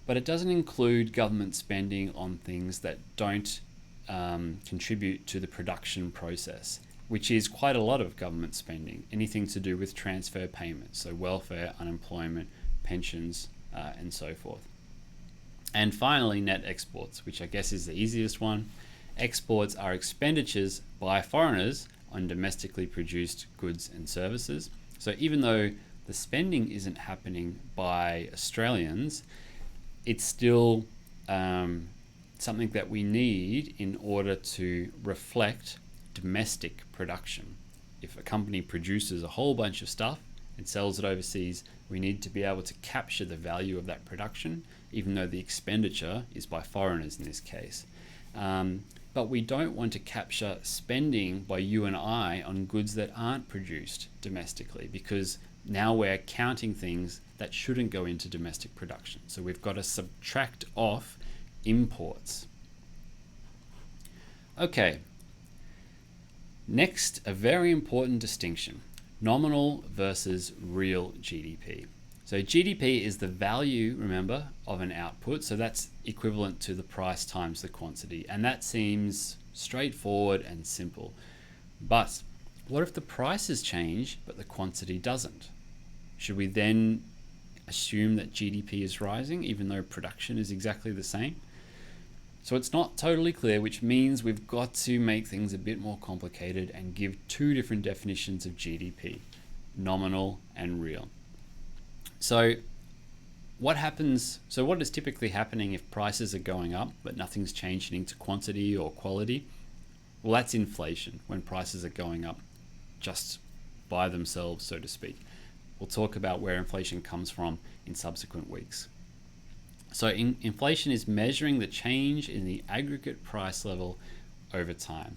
But it doesn't include government spending on things that don't contribute to the production process, which is quite a lot of government spending, anything to do with transfer payments, so welfare, unemployment, pensions, and so forth. And finally, net exports, which I guess is the easiest one. Exports are expenditures by foreigners on domestically produced goods and services. So even though the spending isn't happening by Australians, it's still something that we need in order to reflect domestic production. If a company produces a whole bunch of stuff and sells it overseas, we need to be able to capture the value of that production, even though the expenditure is by foreigners in this case. But we don't want to capture spending by you and I on goods that aren't produced domestically, because now we're counting things that shouldn't go into domestic production. So we've got to subtract off imports. Okay, next, a very important distinction: nominal versus real GDP. So GDP is the value, remember, of an output. So that's equivalent to the price times the quantity. And that seems straightforward and simple. But what if the prices change, but the quantity doesn't? Should we then assume that GDP is rising, even though production is exactly the same? So it's not totally clear, which means we've got to make things a bit more complicated and give two different definitions of GDP: nominal and real. So what is typically happening if prices are going up but nothing's changing into quantity or quality? Well, that's inflation, when prices are going up just by themselves, so to speak. We'll talk about where inflation comes from in subsequent weeks. So inflation is measuring the change in the aggregate price level over time.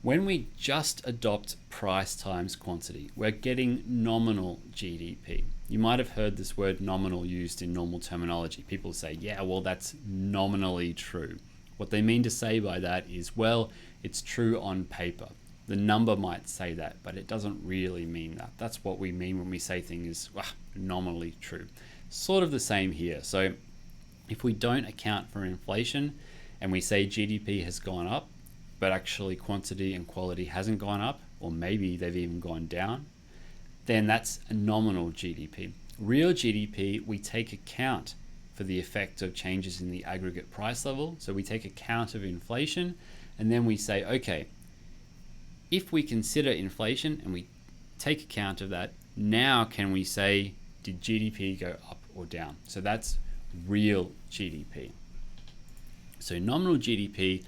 When we just adopt price times quantity, we're getting nominal GDP. You might have heard this word nominal used in normal terminology. People say, yeah, well, that's nominally true. What they mean to say by that is, well, it's true on paper. The number might say that, but it doesn't really mean that. That's what we mean when we say things nominally true. Sort of the same here. So if we don't account for inflation and we say GDP has gone up, but actually quantity and quality hasn't gone up, or maybe they've even gone down, then that's a nominal GDP. Real GDP, we take account for the effect of changes in the aggregate price level. So we take account of inflation, and then we say, okay, if we consider inflation and we take account of that, now can we say, did GDP go up or down? So that's real GDP. So nominal GDP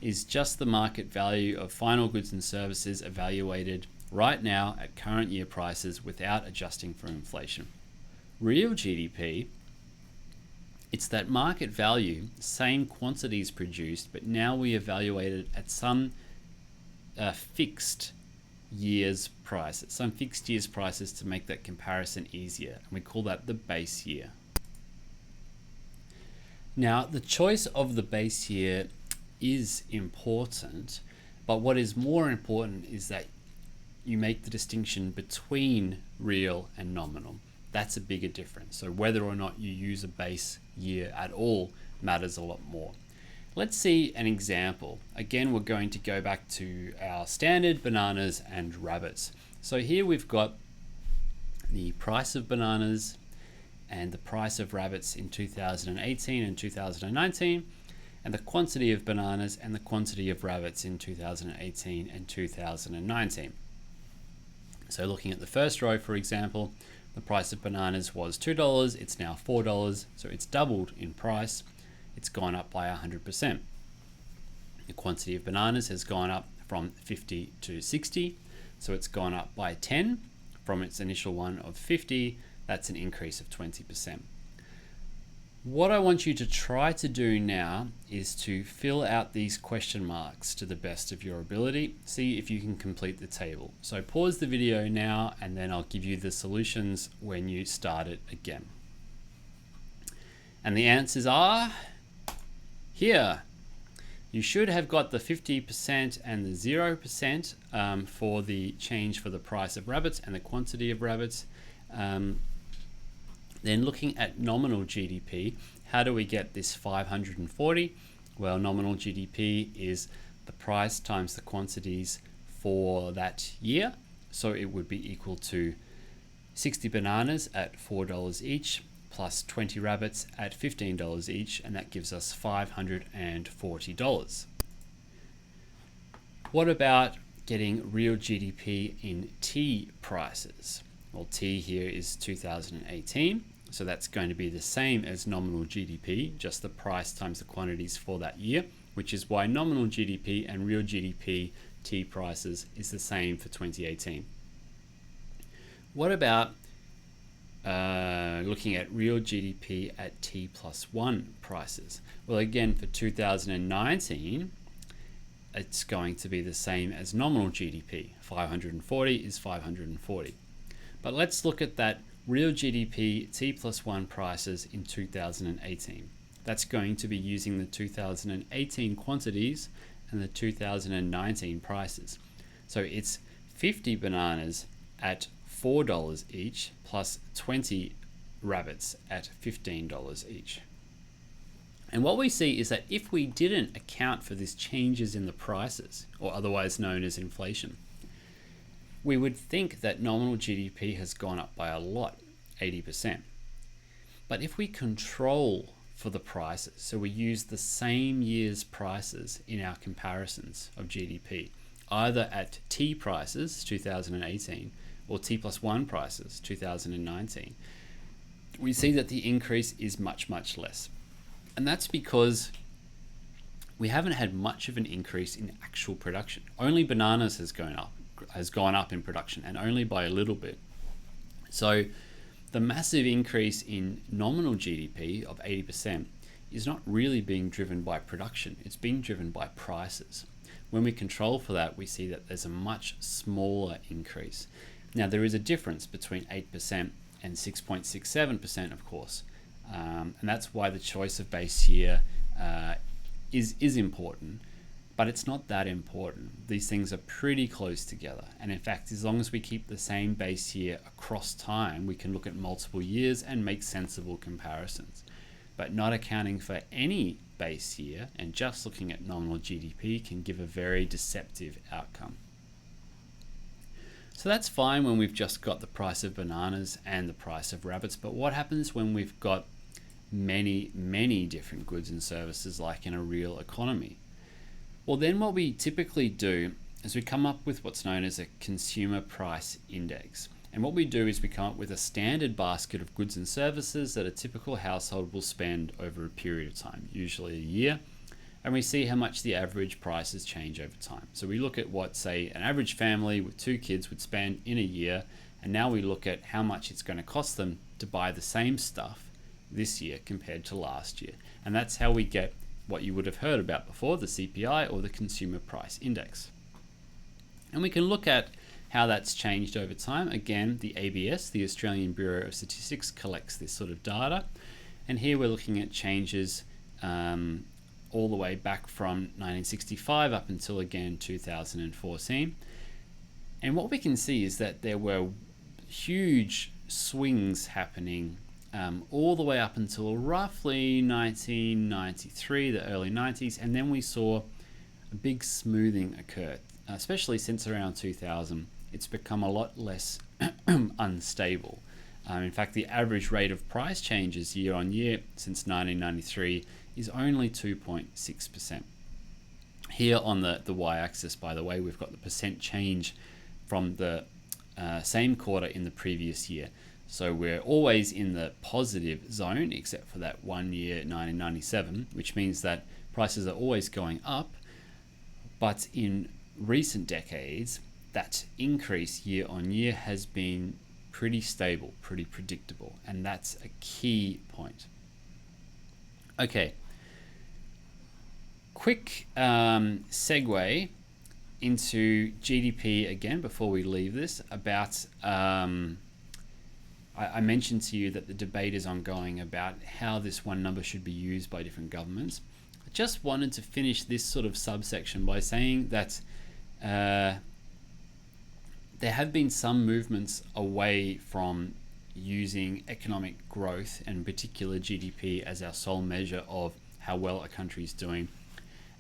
is just the market value of final goods and services evaluated right now at current year prices without adjusting for inflation. Real GDP, it's that market value, same quantities produced, but now we evaluate it at some fixed year's price, at some fixed year's prices to make that comparison easier. And we call that the base year. Now, the choice of the base year is important, but what is more important is that you make the distinction between real and nominal. That's a bigger difference. So whether or not you use a base year at all matters a lot more. Let's see an example. Again, we're going to go back to our standard bananas and rabbits. So here we've got the price of bananas and the price of rabbits in 2018 and 2019, and the quantity of bananas and the quantity of rabbits in 2018 and 2019. So looking at the first row, for example, the price of bananas was $2, it's now $4, so it's doubled in price. It's gone up by 100%. The quantity of bananas has gone up from 50 to 60, so it's gone up by 10 from its initial one of 50. That's an increase of 20%. What I want you to try to do now is to fill out these question marks to the best of your ability. See if you can complete the table. So pause the video now, and then I'll give you the solutions when you start it again. And the answers are here. You should have got the 50% and the 0% for the change for the price of rabbits and the quantity of rabbits. Then looking at nominal GDP, how do we get this 540? Well, nominal GDP is the price times the quantities for that year. So it would be equal to 60 bananas at $4 each, plus 20 rabbits at $15 each, and that gives us $540. What about getting real GDP in T prices? Well, T here is 2018, so that's going to be the same as nominal GDP, just the price times the quantities for that year, which is why nominal GDP and real GDP T prices is the same for 2018. What about looking at real GDP at T+1 prices? Well, again, for 2019, it's going to be the same as nominal GDP. 540 is 540. But let's look at that real GDP T+1 prices in 2018. That's going to be using the 2018 quantities and the 2019 prices. So it's 50 bananas at $4 each plus 20 rabbits at $15 each. And what we see is that if we didn't account for these changes in the prices, or otherwise known as inflation, we would think that nominal GDP has gone up by a lot, 80%. But if we control for the prices, so we use the same year's prices in our comparisons of GDP, either at T prices, 2018, or T+1 prices, 2019, we see that the increase is much, much less. And that's because we haven't had much of an increase in actual production. Only bananas has gone up in production, and only by a little bit. So the massive increase in nominal GDP of 80% is not really being driven by production. It's being driven by prices. When we control for that, we see that there's a much smaller increase. Now, there is a difference between 8% and 6.67%, of course. And that's why the choice of base year is important, but it's not that important. These things are pretty close together. And in fact, as long as we keep the same base year across time, we can look at multiple years and make sensible comparisons. But not accounting for any base year and just looking at nominal GDP can give a very deceptive outcome. So that's fine when we've just got the price of bananas and the price of rabbits, but what happens when we've got many, many different goods and services like in a real economy? Well, then what we typically do is we come up with what's known as a consumer price index. And what we do is we come up with a standard basket of goods and services that a typical household will spend over a period of time, usually a year, and we see how much the average prices change over time. So we look at what, say, an average family with 2 kids would spend in a year, and now we look at how much it's going to cost them to buy the same stuff this year compared to last year. And that's how we get what you would have heard about before, the CPI or the Consumer Price Index. And we can look at how that's changed over time. Again, the ABS, the Australian Bureau of Statistics, collects this sort of data. And here we're looking at changes all the way back from 1965 up until, again, 2014. And what we can see is that there were huge swings happening all the way up until roughly 1993, the early 90s, and then we saw a big smoothing occur, especially since around 2000. It's become a lot less unstable. In fact, the average rate of price changes year on year since 1993 is only 2.6%. Here on the y-axis, by the way, we've got the percent change from the same quarter in the previous year. So we're always in the positive zone, except for that 1 year, 1997, which means that prices are always going up. But in recent decades, that increase year on year has been pretty stable, pretty predictable, and that's a key point. Okay, quick segue into GDP again before we leave this. About I mentioned to you that the debate is ongoing about how this one number should be used by different governments. I just wanted to finish this sort of subsection by saying that there have been some movements away from using economic growth, and in particular GDP, as our sole measure of how well a country is doing.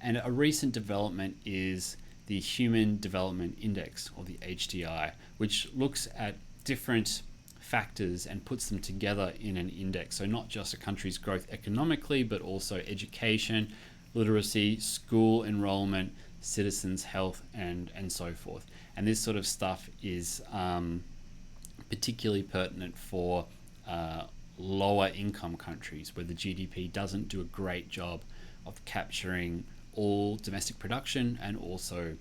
And a recent development is the Human Development Index, or the HDI, which looks at different factors and puts them together in an index. So not just a country's growth economically, but also education, literacy, school enrollment, citizens' health, and so forth. And this sort of stuff is particularly pertinent for lower income countries where the GDP doesn't do a great job of capturing all domestic production and also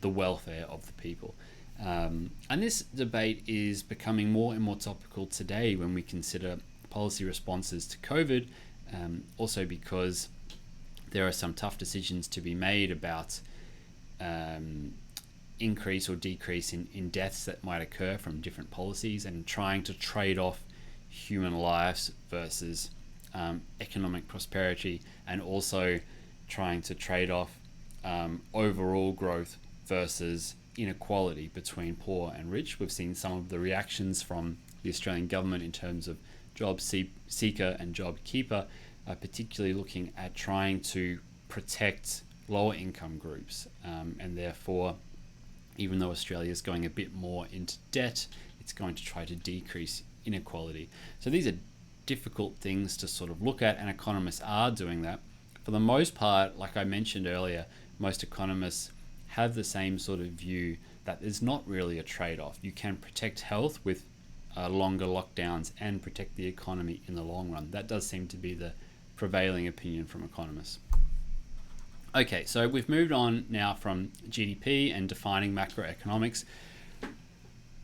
the welfare of the people. And this debate is becoming more and more topical today when we consider policy responses to COVID, also because there are some tough decisions to be made about increase or decrease in deaths that might occur from different policies, and trying to trade off human lives versus economic prosperity, and also trying to trade off overall growth versus inequality between poor and rich. We've seen some of the reactions from the Australian government in terms of job seeker and job keeper, particularly looking at trying to protect lower income groups, and therefore, even though Australia is going a bit more into debt, it's going to try to decrease inequality. So these are difficult things to sort of look at, and economists are doing that. For the most part, like I mentioned earlier, most economists have the same sort of view that there's not really a trade-off. You can protect health with longer lockdowns and protect the economy in the long run. That does seem to be the prevailing opinion from economists. Okay, so we've moved on now from GDP and defining macroeconomics,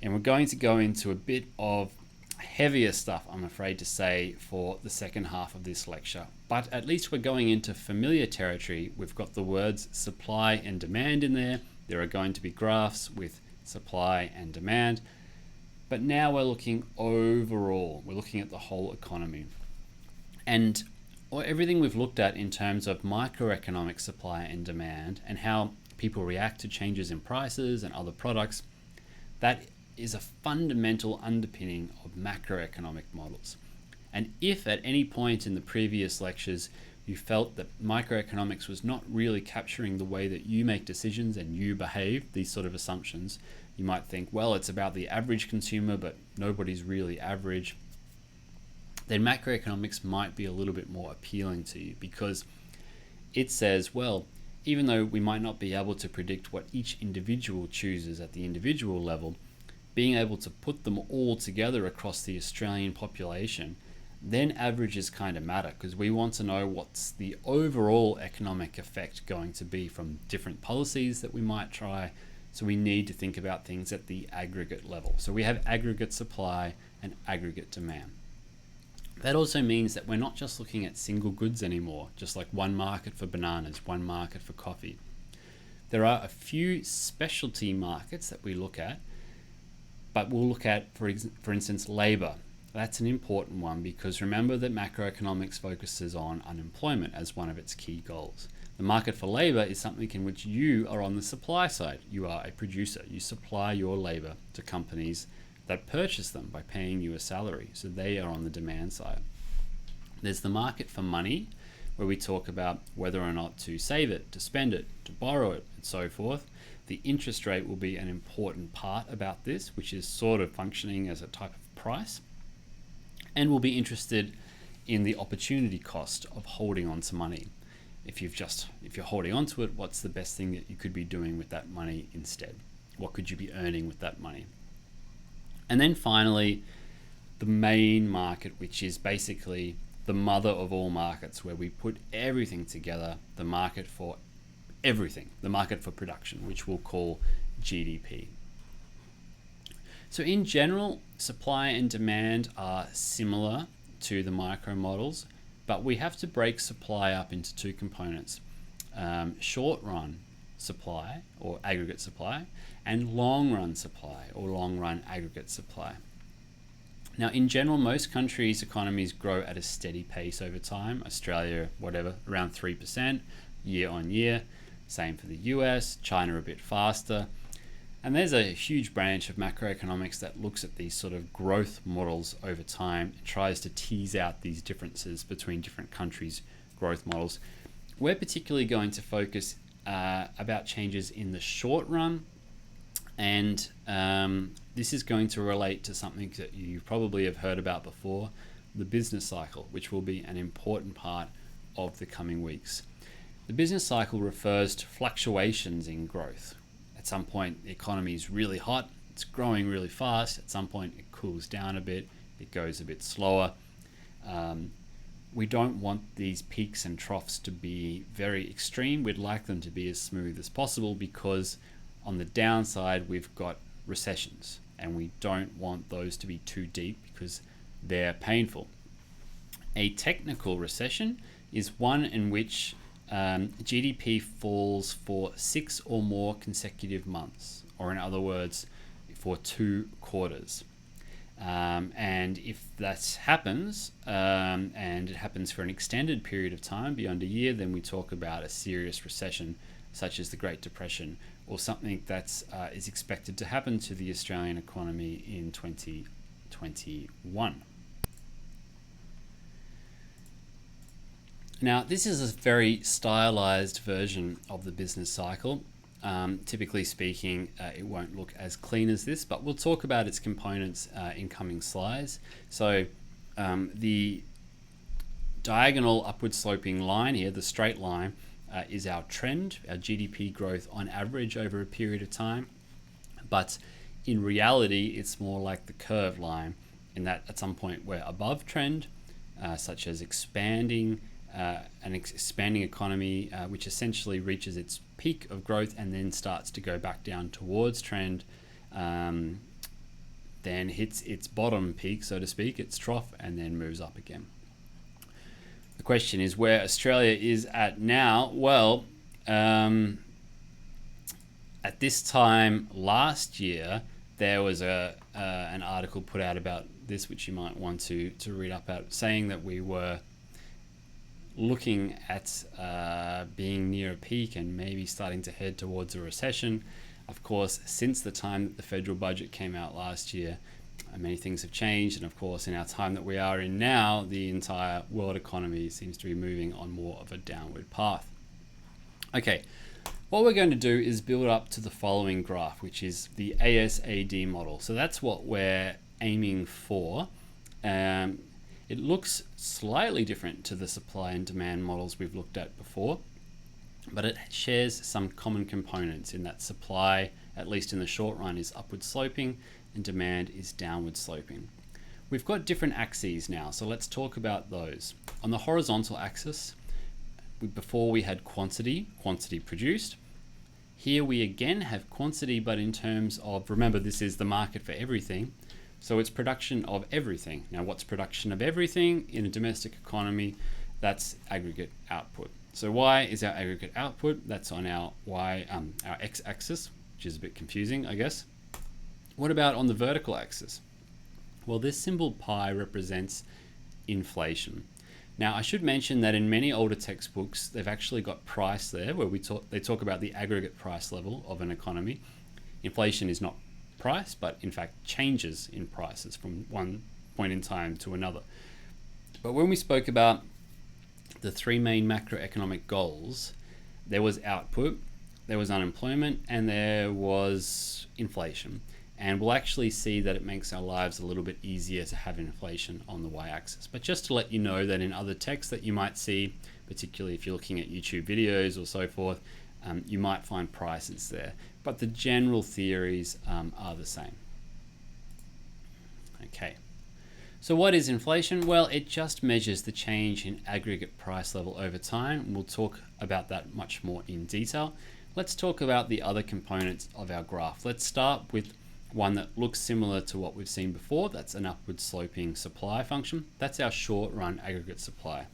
and we're going to go into a bit of heavier stuff, I'm afraid to say, for the second half of this lecture. But at least we're going into familiar territory. We've got the words supply and demand in there. There are going to be graphs with supply and demand. But now we're looking overall. We're looking at the whole economy. And everything we've looked at in terms of microeconomic supply and demand and how people react to changes in prices and other products, that is a fundamental underpinning of macroeconomic models. And if at any point in the previous lectures you felt that microeconomics was not really capturing the way that you make decisions and you behave, these sort of assumptions, you might think, well, it's about the average consumer, but nobody's really average. Then macroeconomics might be a little bit more appealing to you, because it says, well, even though we might not be able to predict what each individual chooses at the individual level, being able to put them all together across the Australian population, then averages kind of matter, because we want to know what's the overall economic effect going to be from different policies that we might try. So we need to think about things at the aggregate level. So we have aggregate supply and aggregate demand. That also means that we're not just looking at single goods anymore, just like one market for bananas, one market for coffee. There are a few specialty markets that we look at, but we'll look at, for instance, labor. That's an important one, because remember that macroeconomics focuses on unemployment as one of its key goals. The market for labor is something in which you are on the supply side. You are a producer. You supply your labor to companies that purchase them by paying you a salary. So they are on the demand side. There's the market for money, where we talk about whether or not to save it, to spend it, to borrow it, and so forth. The interest rate will be an important part about this, which is sort of functioning as a type of price. And we'll be interested in the opportunity cost of holding on to money. If you're holding on to it, what's the best thing that you could be doing with that money instead? What could you be earning with that money? And then finally, the main market, which is basically the mother of all markets, where we put everything together, the market for everything, the market for production, which we'll call GDP. So in general, supply and demand are similar to the micro models, but we have to break supply up into two components: short run supply or aggregate supply, and long run supply or long run aggregate supply. Now, in general, most countries' economies grow at a steady pace over time. Australia, around 3% year on year. Same for the US, China a bit faster. And there's a huge branch of macroeconomics that looks at these sort of growth models over time and tries to tease out these differences between different countries' growth models. We're particularly going to focus about changes in the short run, and this is going to relate to something that you probably have heard about before, the business cycle, which will be an important part of the coming weeks. The business cycle refers to fluctuations in growth. At some point, the economy is really hot, it's growing really fast. At some point, it cools down a bit, it goes a bit slower. We don't want these peaks and troughs to be very extreme. We'd like them to be as smooth as possible, because on the downside, we've got recessions, and we don't want those to be too deep because they're painful. A technical recession is one in which GDP falls for 6 or more consecutive months, or in other words, for 2 quarters. And if that happens, and it happens for an extended period of time beyond a year, then we talk about a serious recession, such as the Great Depression, or something that is expected to happen to the Australian economy in 2021. Now, this is a very stylized version of the business cycle. Typically speaking, it won't look as clean as this, but we'll talk about its components in coming slides. So the diagonal upward sloping line here, the straight line, is our trend, our GDP growth on average over a period of time. But in reality, it's more like the curved line, in that at some point we're above trend, such as expanding an expanding economy, which essentially reaches its peak of growth and then starts to go back down towards trend, then hits its bottom peak, so to speak, its trough, and then moves up again. The question is where Australia is at now. Well, at this time last year, there was an article put out about this, which you might want to read up at, saying that we were looking at being near a peak and maybe starting to head towards a recession. Of course, since the time that the federal budget came out last year, many things have changed, and of course in our time that we are in now, the entire world economy seems to be moving on more of a downward path. Okay, what we're going to do is build up to the following graph, which is the ASAD model. So that's what we're aiming for. It looks slightly different to the supply and demand models we've looked at before, but it shares some common components in that supply, at least in the short run, is upward sloping and demand is downward sloping. We've got different axes now, so let's talk about those. On the horizontal axis, before we had quantity produced. Here we again have quantity, but in terms of, remember, this is the market for everything. So it's production of everything. Now, what's production of everything in a domestic economy? That's aggregate output. So Y is our aggregate output. That's on our our x-axis, which is a bit confusing, I guess. What about on the vertical axis? Well, this symbol pi represents inflation. Now, I should mention that in many older textbooks, they've actually got price there, where they talk about the aggregate price level of an economy. Inflation is not price, but in fact changes in prices from one point in time to another. But when we spoke about the 3 main macroeconomic goals, there was output, there was unemployment, and there was inflation. And we'll actually see that it makes our lives a little bit easier to have inflation on the y-axis. But just to let you know that in other texts that you might see, particularly if you're looking at YouTube videos or so forth, you might find prices there. But the general theories are the same. Okay. So what is inflation? Well, it just measures the change in aggregate price level over time. And we'll talk about that much more in detail. Let's talk about the other components of our graph. Let's start with one that looks similar to what we've seen before. That's an upward sloping supply function. That's our short run aggregate supply.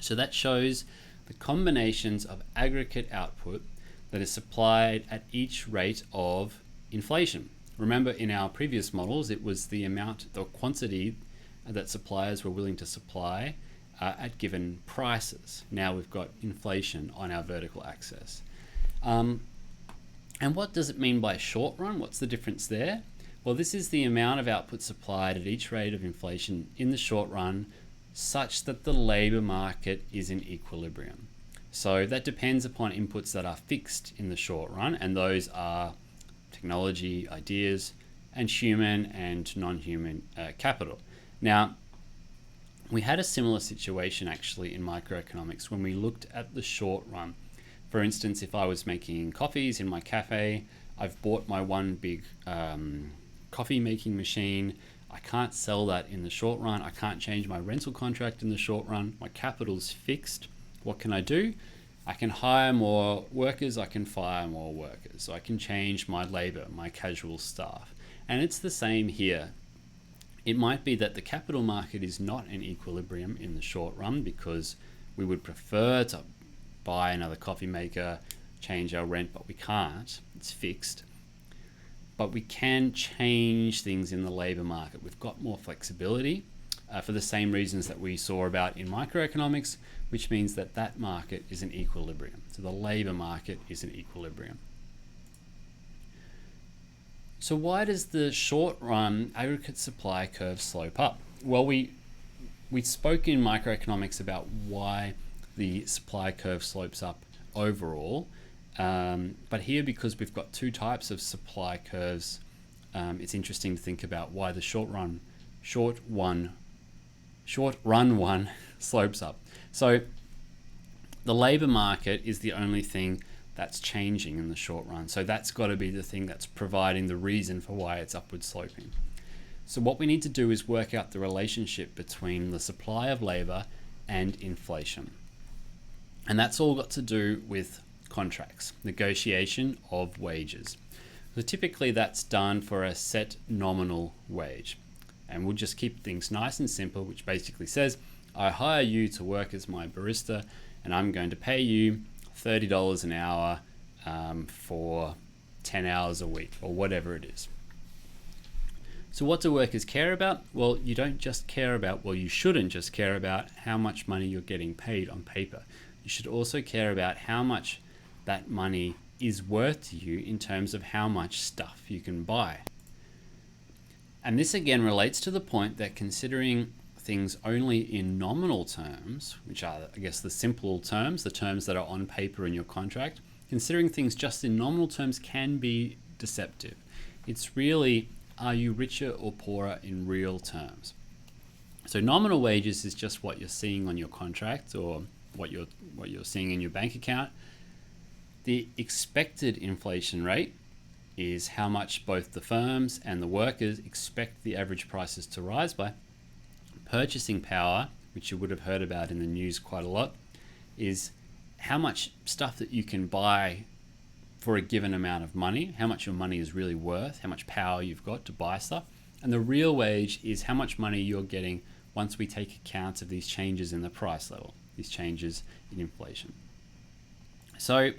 So that shows the combinations of aggregate output that is supplied at each rate of inflation. Remember, in our previous models, it was the amount, the quantity that suppliers were willing to supply at given prices. Now we've got inflation on our vertical axis. And what does it mean by short run? What's the difference there? Well, this is the amount of output supplied at each rate of inflation in the short run, such that the labor market is in equilibrium. So that depends upon inputs that are fixed in the short run, and those are technology, ideas, and human and non-human capital. Now, we had a similar situation actually in microeconomics when we looked at the short run. For instance, if I was making coffees in my cafe, I've bought my one big coffee making machine. I can't sell that in the short run. I can't change my rental contract in the short run. My capital's fixed. What can I do? I can hire more workers. I can fire more workers. So I can change my labor, my casual staff. And it's the same here. It might be that the capital market is not in equilibrium in the short run because we would prefer to buy another coffee maker, change our rent, but we can't. It's fixed. but we can change things in the labor market. We've got more flexibility for the same reasons that we saw about in microeconomics, which means that that market is in equilibrium. So the labor market is in equilibrium. So why does the short run aggregate supply curve slope up? Well, we spoke in microeconomics about why the supply curve slopes up overall, but here, because we've got two types of supply curves, it's interesting to think about why the short run one slopes up. So the labor market is the only thing that's changing in the short run. So that's got to be the thing that's providing the reason for why it's upward sloping. So what we need to do is work out the relationship between the supply of labor and inflation. And that's all got to do with contracts, negotiation of wages. So typically that's done for a set nominal wage. And we'll just keep things nice and simple, which basically says, I hire you to work as my barista, and I'm going to pay you $30 an hour for 10 hours a week, or whatever it is. So what do workers care about? Well, you don't just care about, well, you shouldn't just care about how much money you're getting paid on paper. You should also care about how much that money is worth to you in terms of how much stuff you can buy. And this again relates to the point that considering things only in nominal terms, which are, I guess, the simple terms, the terms that are on paper in your contract, considering things just in nominal terms can be deceptive. It's really, are you richer or poorer in real terms? So nominal wages is just what you're seeing on your contract or what you're seeing in your bank account. The expected inflation rate is how much both the firms and the workers expect the average prices to rise by. Purchasing power, which you would have heard about in the news quite a lot, is how much stuff that you can buy for a given amount of money, how much your money is really worth, how much power you've got to buy stuff. And the real wage is how much money you're getting once we take account of these changes in the price level, these changes in inflation. So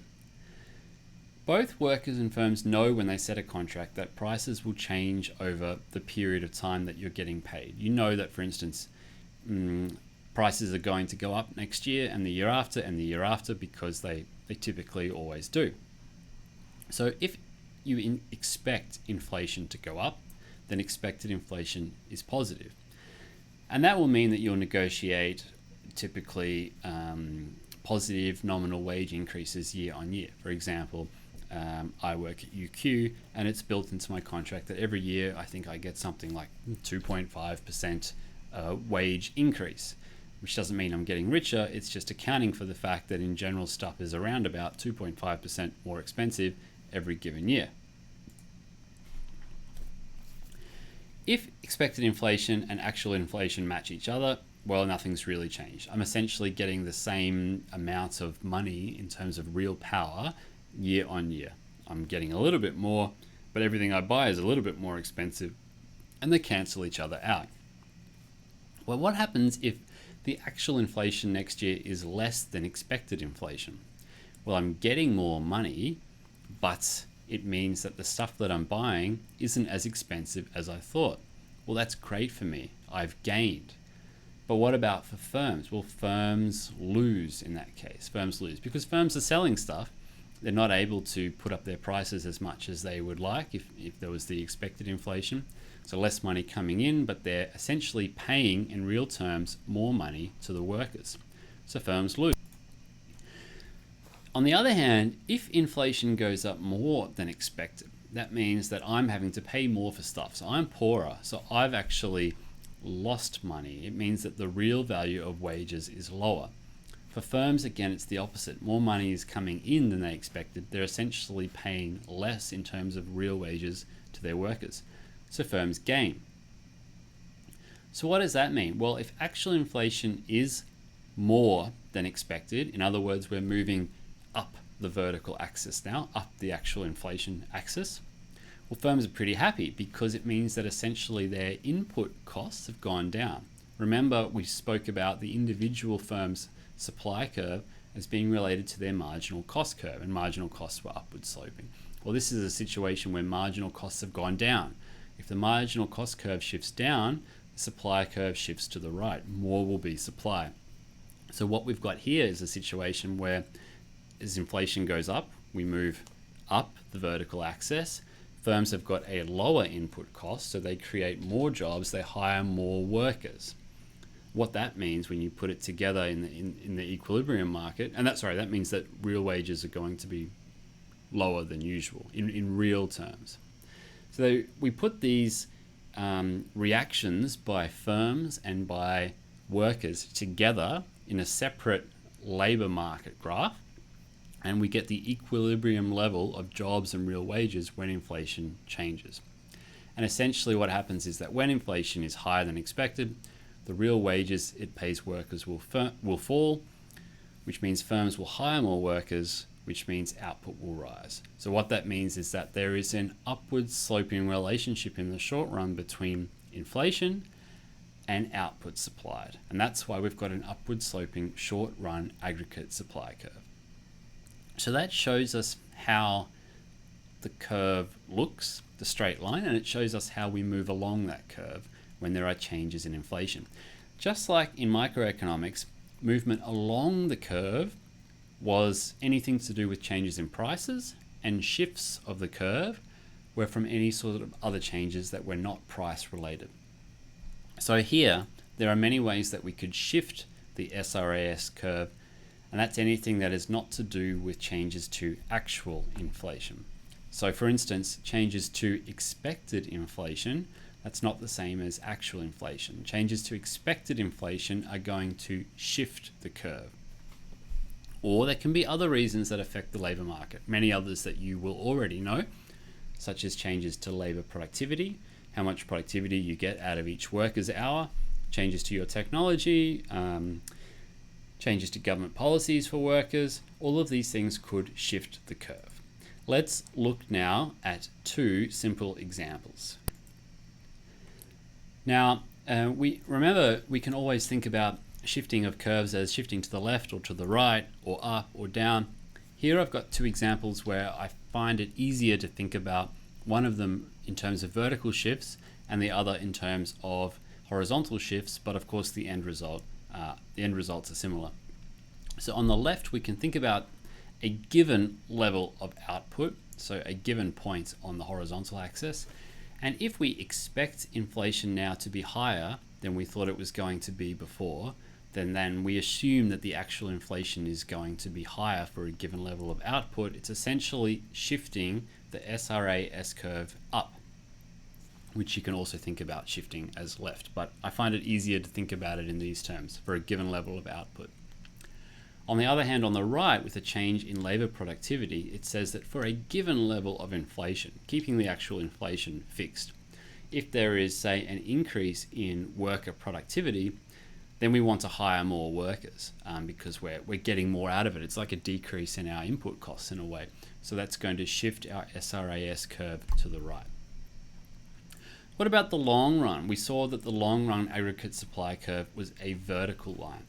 both workers and firms know when they set a contract that prices will change over the period of time that you're getting paid. You know that, for instance, prices are going to go up next year and the year after because they typically always do. So if you expect inflation to go up, then expected inflation is positive. And that will mean that you'll negotiate typically positive nominal wage increases year on year. For example, I work at UQ and it's built into my contract that every year I think I get something like 2.5% wage increase, which doesn't mean I'm getting richer. It's just accounting for the fact that in general stuff is around about 2.5% more expensive every given year. If expected inflation and actual inflation match each other, well, nothing's really changed. I'm essentially getting the same amount of money in terms of real power year on year. I'm getting a little bit more, but everything I buy is a little bit more expensive, and they cancel each other out. Well, what happens if the actual inflation next year is less than expected inflation? Well, I'm getting more money, but it means that the stuff that I'm buying isn't as expensive as I thought. Well, that's great for me. I've gained. But what about for firms? Well, firms lose in that case. Firms lose because firms are selling stuff. They're not able to put up their prices as much as they would like if there was the expected inflation. So less money coming in, but they're essentially paying in real terms more money to the workers. So firms lose. On the other hand, if inflation goes up more than expected, that means that I'm having to pay more for stuff. So I'm poorer. So I've actually lost money. It means that the real value of wages is lower. For firms, again, it's the opposite. More money is coming in than they expected. They're essentially paying less in terms of real wages to their workers. So firms gain. So what does that mean? Well, if actual inflation is more than expected, in other words, we're moving up the vertical axis now, up the actual inflation axis, well, firms are pretty happy because it means that essentially their input costs have gone down. Remember, we spoke about the individual firm's supply curve as being related to their marginal cost curve, and marginal costs were upward sloping. Well, this is a situation where marginal costs have gone down. If the marginal cost curve shifts down, the supply curve shifts to the right. More will be supply. So what we've got here is a situation where as inflation goes up, we move up the vertical axis. Firms have got a lower input cost, so they create more jobs, they hire more workers. What that means when you put it together in the equilibrium market, and that means that real wages are going to be lower than usual in real terms. So we put these reactions by firms and by workers together in a separate labor market graph, and we get the equilibrium level of jobs and real wages when inflation changes. And essentially what happens is that when inflation is higher than expected, the real wages it pays workers will fall, which means firms will hire more workers, which means output will rise. So what that means is that there is an upward sloping relationship in the short run between inflation and output supplied. And that's why we've got an upward sloping short run aggregate supply curve. So that shows us how the curve looks, the straight line, and it shows us how we move along that curve when there are changes in inflation. Just like in microeconomics, movement along the curve was anything to do with changes in prices, and shifts of the curve were from any sort of other changes that were not price related. So here, there are many ways that we could shift the SRAS curve, and that's anything that is not to do with changes to actual inflation. So for instance, changes to expected inflation, that's not the same as actual inflation. Changes to expected inflation are going to shift the curve. Or there can be other reasons that affect the labor market, many others that you will already know, such as changes to labor productivity, how much productivity you get out of each worker's hour, changes to your technology, changes to government policies for workers. All of these things could shift the curve. Let's look now at two simple examples. Now, we can always think about shifting of curves as shifting to the left or to the right or up or down. Here I've got two examples where I find it easier to think about one of them in terms of vertical shifts and the other in terms of horizontal shifts, but of course the end results are similar. So on the left we can think about a given level of output, so a given point on the horizontal axis, and if we expect inflation now to be higher than we thought it was going to be before, then we assume that the actual inflation is going to be higher for a given level of output. It's essentially shifting the SRAS curve up, which you can also think about shifting as left, but I find it easier to think about it in these terms for a given level of output. On the other hand, on the right, with a change in labor productivity, it says that for a given level of inflation, keeping the actual inflation fixed, if there is, say, an increase in worker productivity, then we want to hire more workers because we're getting more out of it. It's like a decrease in our input costs in a way. So that's going to shift our SRAS curve to the right. What about the long run? We saw that the long run aggregate supply curve was a vertical line,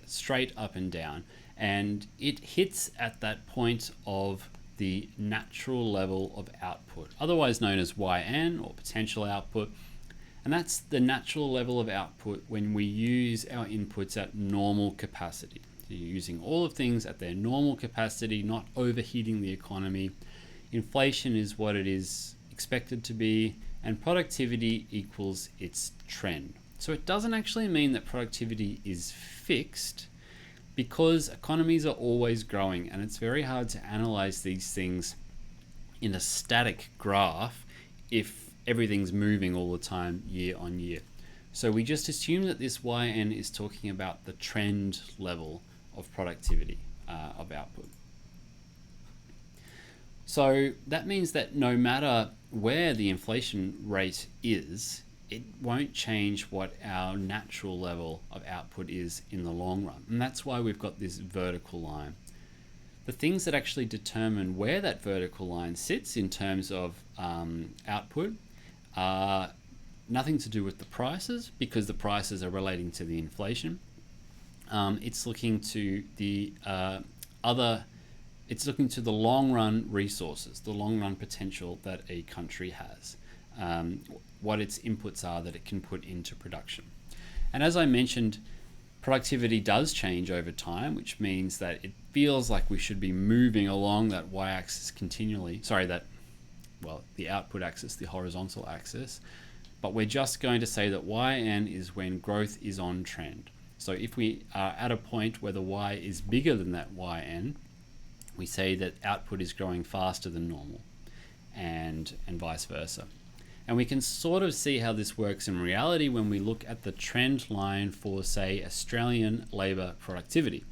straight up and down, and it hits at that point of the natural level of output, otherwise known as YN or potential output. And that's the natural level of output when we use our inputs at normal capacity. So you're using all of things at their normal capacity, not overheating the economy. Inflation is what it is expected to be, and productivity equals its trend. So it doesn't actually mean that productivity is fixed, because economies are always growing, and it's very hard to analyze these things in a static graph if everything's moving all the time year on year. So we just assume that this YN is talking about the trend level of productivity of output. So that means that no matter where the inflation rate is, it won't change what our natural level of output is in the long run. And that's why we've got this vertical line. The things that actually determine where that vertical line sits in terms of output are nothing to do with the prices, because the prices are relating to the inflation. It's looking to the other it's looking to the long run resources, the long run potential that a country has, what its inputs are that it can put into production. And as I mentioned, productivity does change over time, which means that it feels like we should be moving along that y-axis continually. The output axis, the horizontal axis. But we're just going to say that yn is when growth is on trend. So if we are at a point where the y is bigger than that yn, we say that output is growing faster than normal, and vice versa. And we can sort of see how this works in reality when we look at the trend line for, say, Australian labour productivity.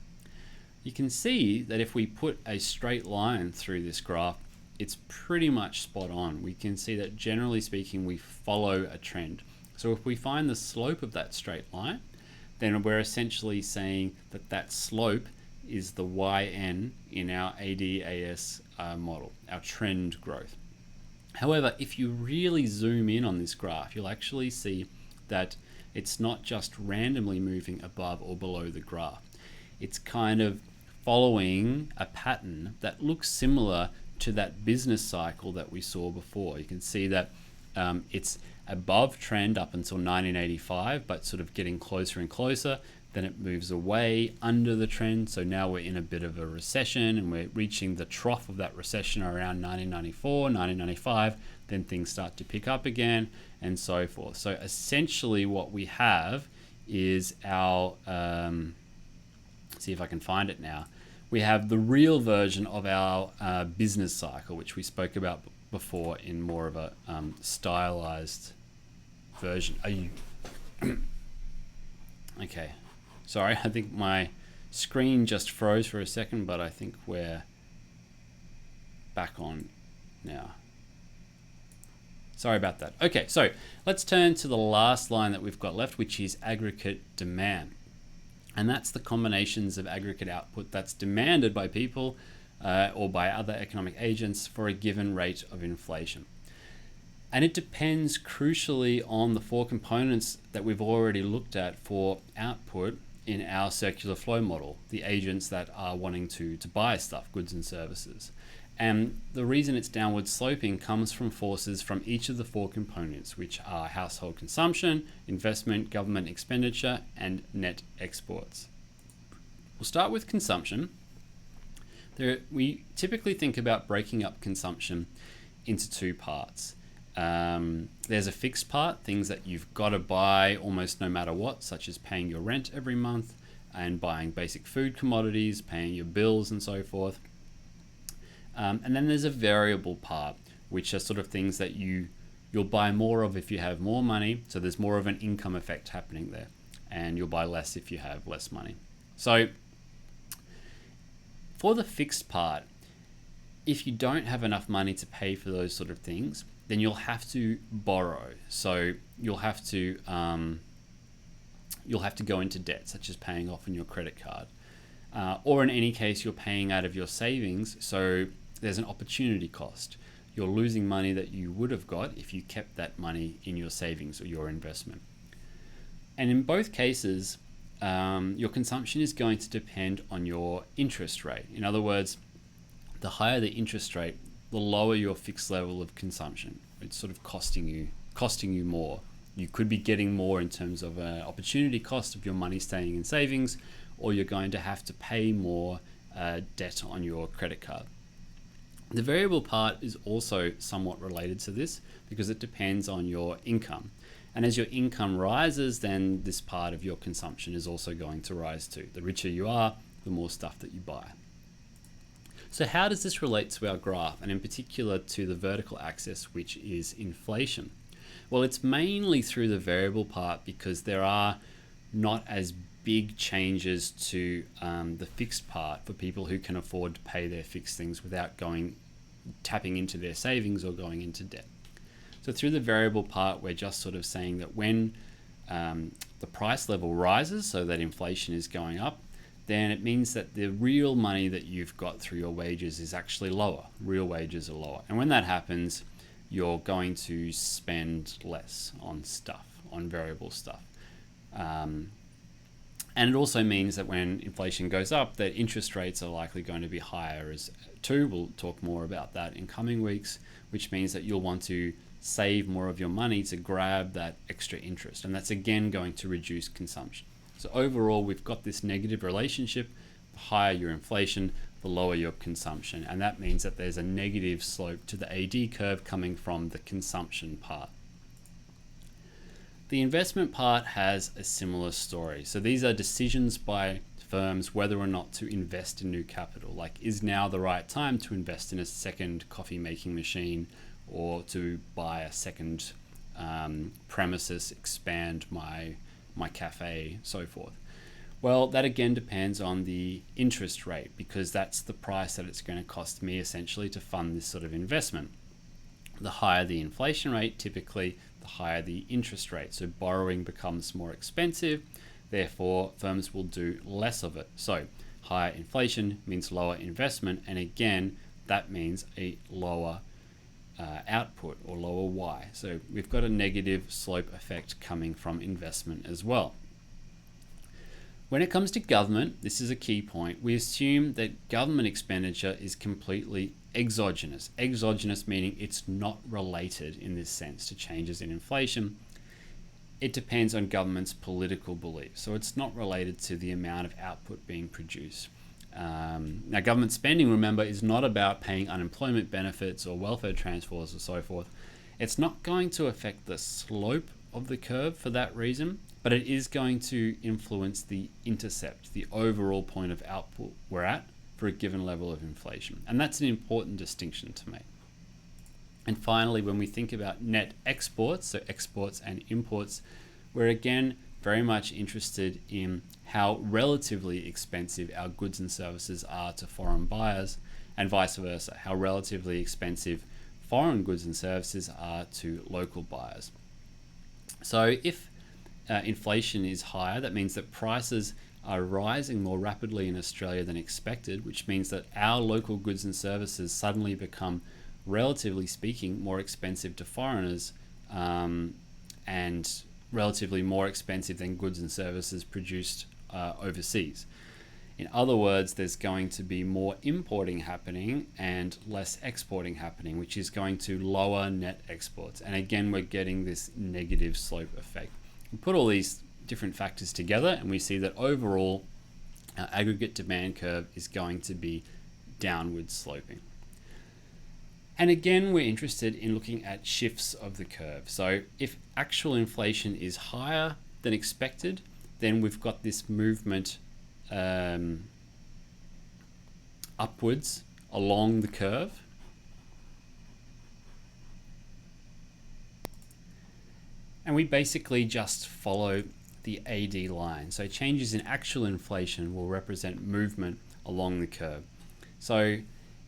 You can see that if we put a straight line through this graph, it's pretty much spot on. We can see that generally speaking, we follow a trend. So if we find the slope of that straight line, then we're essentially saying that that slope is the yn in our ADAS model, our trend growth. However, if you really zoom in on this graph, you'll actually see that it's not just randomly moving above or below the graph. It's kind of following a pattern that looks similar to that business cycle that we saw before. You can see that it's above trend up until 1985, but sort of getting closer and closer. Then it moves away under the trend. So now we're in a bit of a recession and we're reaching the trough of that recession around 1994, 1995. Then things start to pick up again and so forth. So essentially what we have is our, see if I can find it now. We have the real version of our business cycle, which we spoke about before in more of a stylized version. Are you... Okay. Sorry, I think my screen just froze for a second, but I think we're back on now. Sorry about that. Okay, so let's turn to the last line that we've got left, which is aggregate demand. And that's the combinations of aggregate output that's demanded by people or by other economic agents for a given rate of inflation. And it depends crucially on the four components that we've already looked at for output in our circular flow model, the agents that are wanting to buy stuff, goods and services. And the reason it's downward sloping comes from forces from each of the four components, which are household consumption, investment, government expenditure, and net exports. We'll start with consumption. We typically think about breaking up consumption into two parts. There's a fixed part, things that you've got to buy almost no matter what, such as paying your rent every month and buying basic food commodities, paying your bills and so forth. And then there's a variable part, which are sort of things that you'll buy more of if you have more money. So there's more of an income effect happening there, and you'll buy less if you have less money. So for the fixed part, if you don't have enough money to pay for those sort of things, then you'll have to borrow. So you'll have to go into debt, such as paying off on your credit card. Or in any case, you're paying out of your savings, so there's an opportunity cost. You're losing money that you would have got if you kept that money in your savings or your investment. And in both cases, your consumption is going to depend on your interest rate. In other words, the higher the interest rate, the lower your fixed level of consumption. It's sort of costing you more. You could be getting more in terms of an opportunity cost of your money staying in savings, or you're going to have to pay more debt on your credit card. The variable part is also somewhat related to this because it depends on your income. And as your income rises, then this part of your consumption is also going to rise too. The richer you are, the more stuff that you buy. So how does this relate to our graph, and in particular to the vertical axis, which is inflation? Well, it's mainly through the variable part because there are not as big changes to the fixed part for people who can afford to pay their fixed things without tapping into their savings or going into debt. So through the variable part, we're just sort of saying that when the price level rises, so that inflation is going up, then it means that the real money that you've got through your wages is actually lower. Real wages are lower. And when that happens, you're going to spend less on stuff, on variable stuff. And it also means that when inflation goes up, that interest rates are likely going to be higher as too. We'll talk more about that in coming weeks, which means that you'll want to save more of your money to grab that extra interest. And that's again going to reduce consumption. So overall, we've got this negative relationship. The higher your inflation, the lower your consumption. And that means that there's a negative slope to the AD curve coming from the consumption part. The investment part has a similar story. So these are decisions by firms whether or not to invest in new capital. Like, is now the right time to invest in a second coffee making machine, or to buy a second premises, expand my cafe, so forth? Well, that again depends on the interest rate, because that's the price that it's going to cost me essentially to fund this sort of investment. The higher the inflation rate, typically the higher the interest rate. So borrowing becomes more expensive, therefore firms will do less of it. So higher inflation means lower investment, and again that means a lower output or lower Y. So we've got a negative slope effect coming from investment as well. When it comes to government, this is a key point. We assume that government expenditure is completely exogenous. Exogenous meaning it's not related in this sense to changes in inflation. It depends on government's political beliefs. So it's not related to the amount of output being produced. Now, government spending, remember, is not about paying unemployment benefits or welfare transfers or so forth. It's not going to affect the slope of the curve for that reason, but it is going to influence the intercept, the overall point of output we're at for a given level of inflation. And that's an important distinction to make. And finally, when we think about net exports, so exports and imports, we're again very much interested in how relatively expensive our goods and services are to foreign buyers, and vice versa, how relatively expensive foreign goods and services are to local buyers. So if inflation is higher, that means that prices are rising more rapidly in Australia than expected, which means that our local goods and services suddenly become, relatively speaking, more expensive to foreigners, and relatively more expensive than goods and services produced overseas. In other words, there's going to be more importing happening and less exporting happening, which is going to lower net exports. And again, we're getting this negative slope effect. We put all these different factors together and we see that overall our aggregate demand curve is going to be downward sloping. And again, we're interested in looking at shifts of the curve. So if actual inflation is higher than expected, then we've got this movement upwards along the curve. And we basically just follow the AD line. So changes in actual inflation will represent movement along the curve. So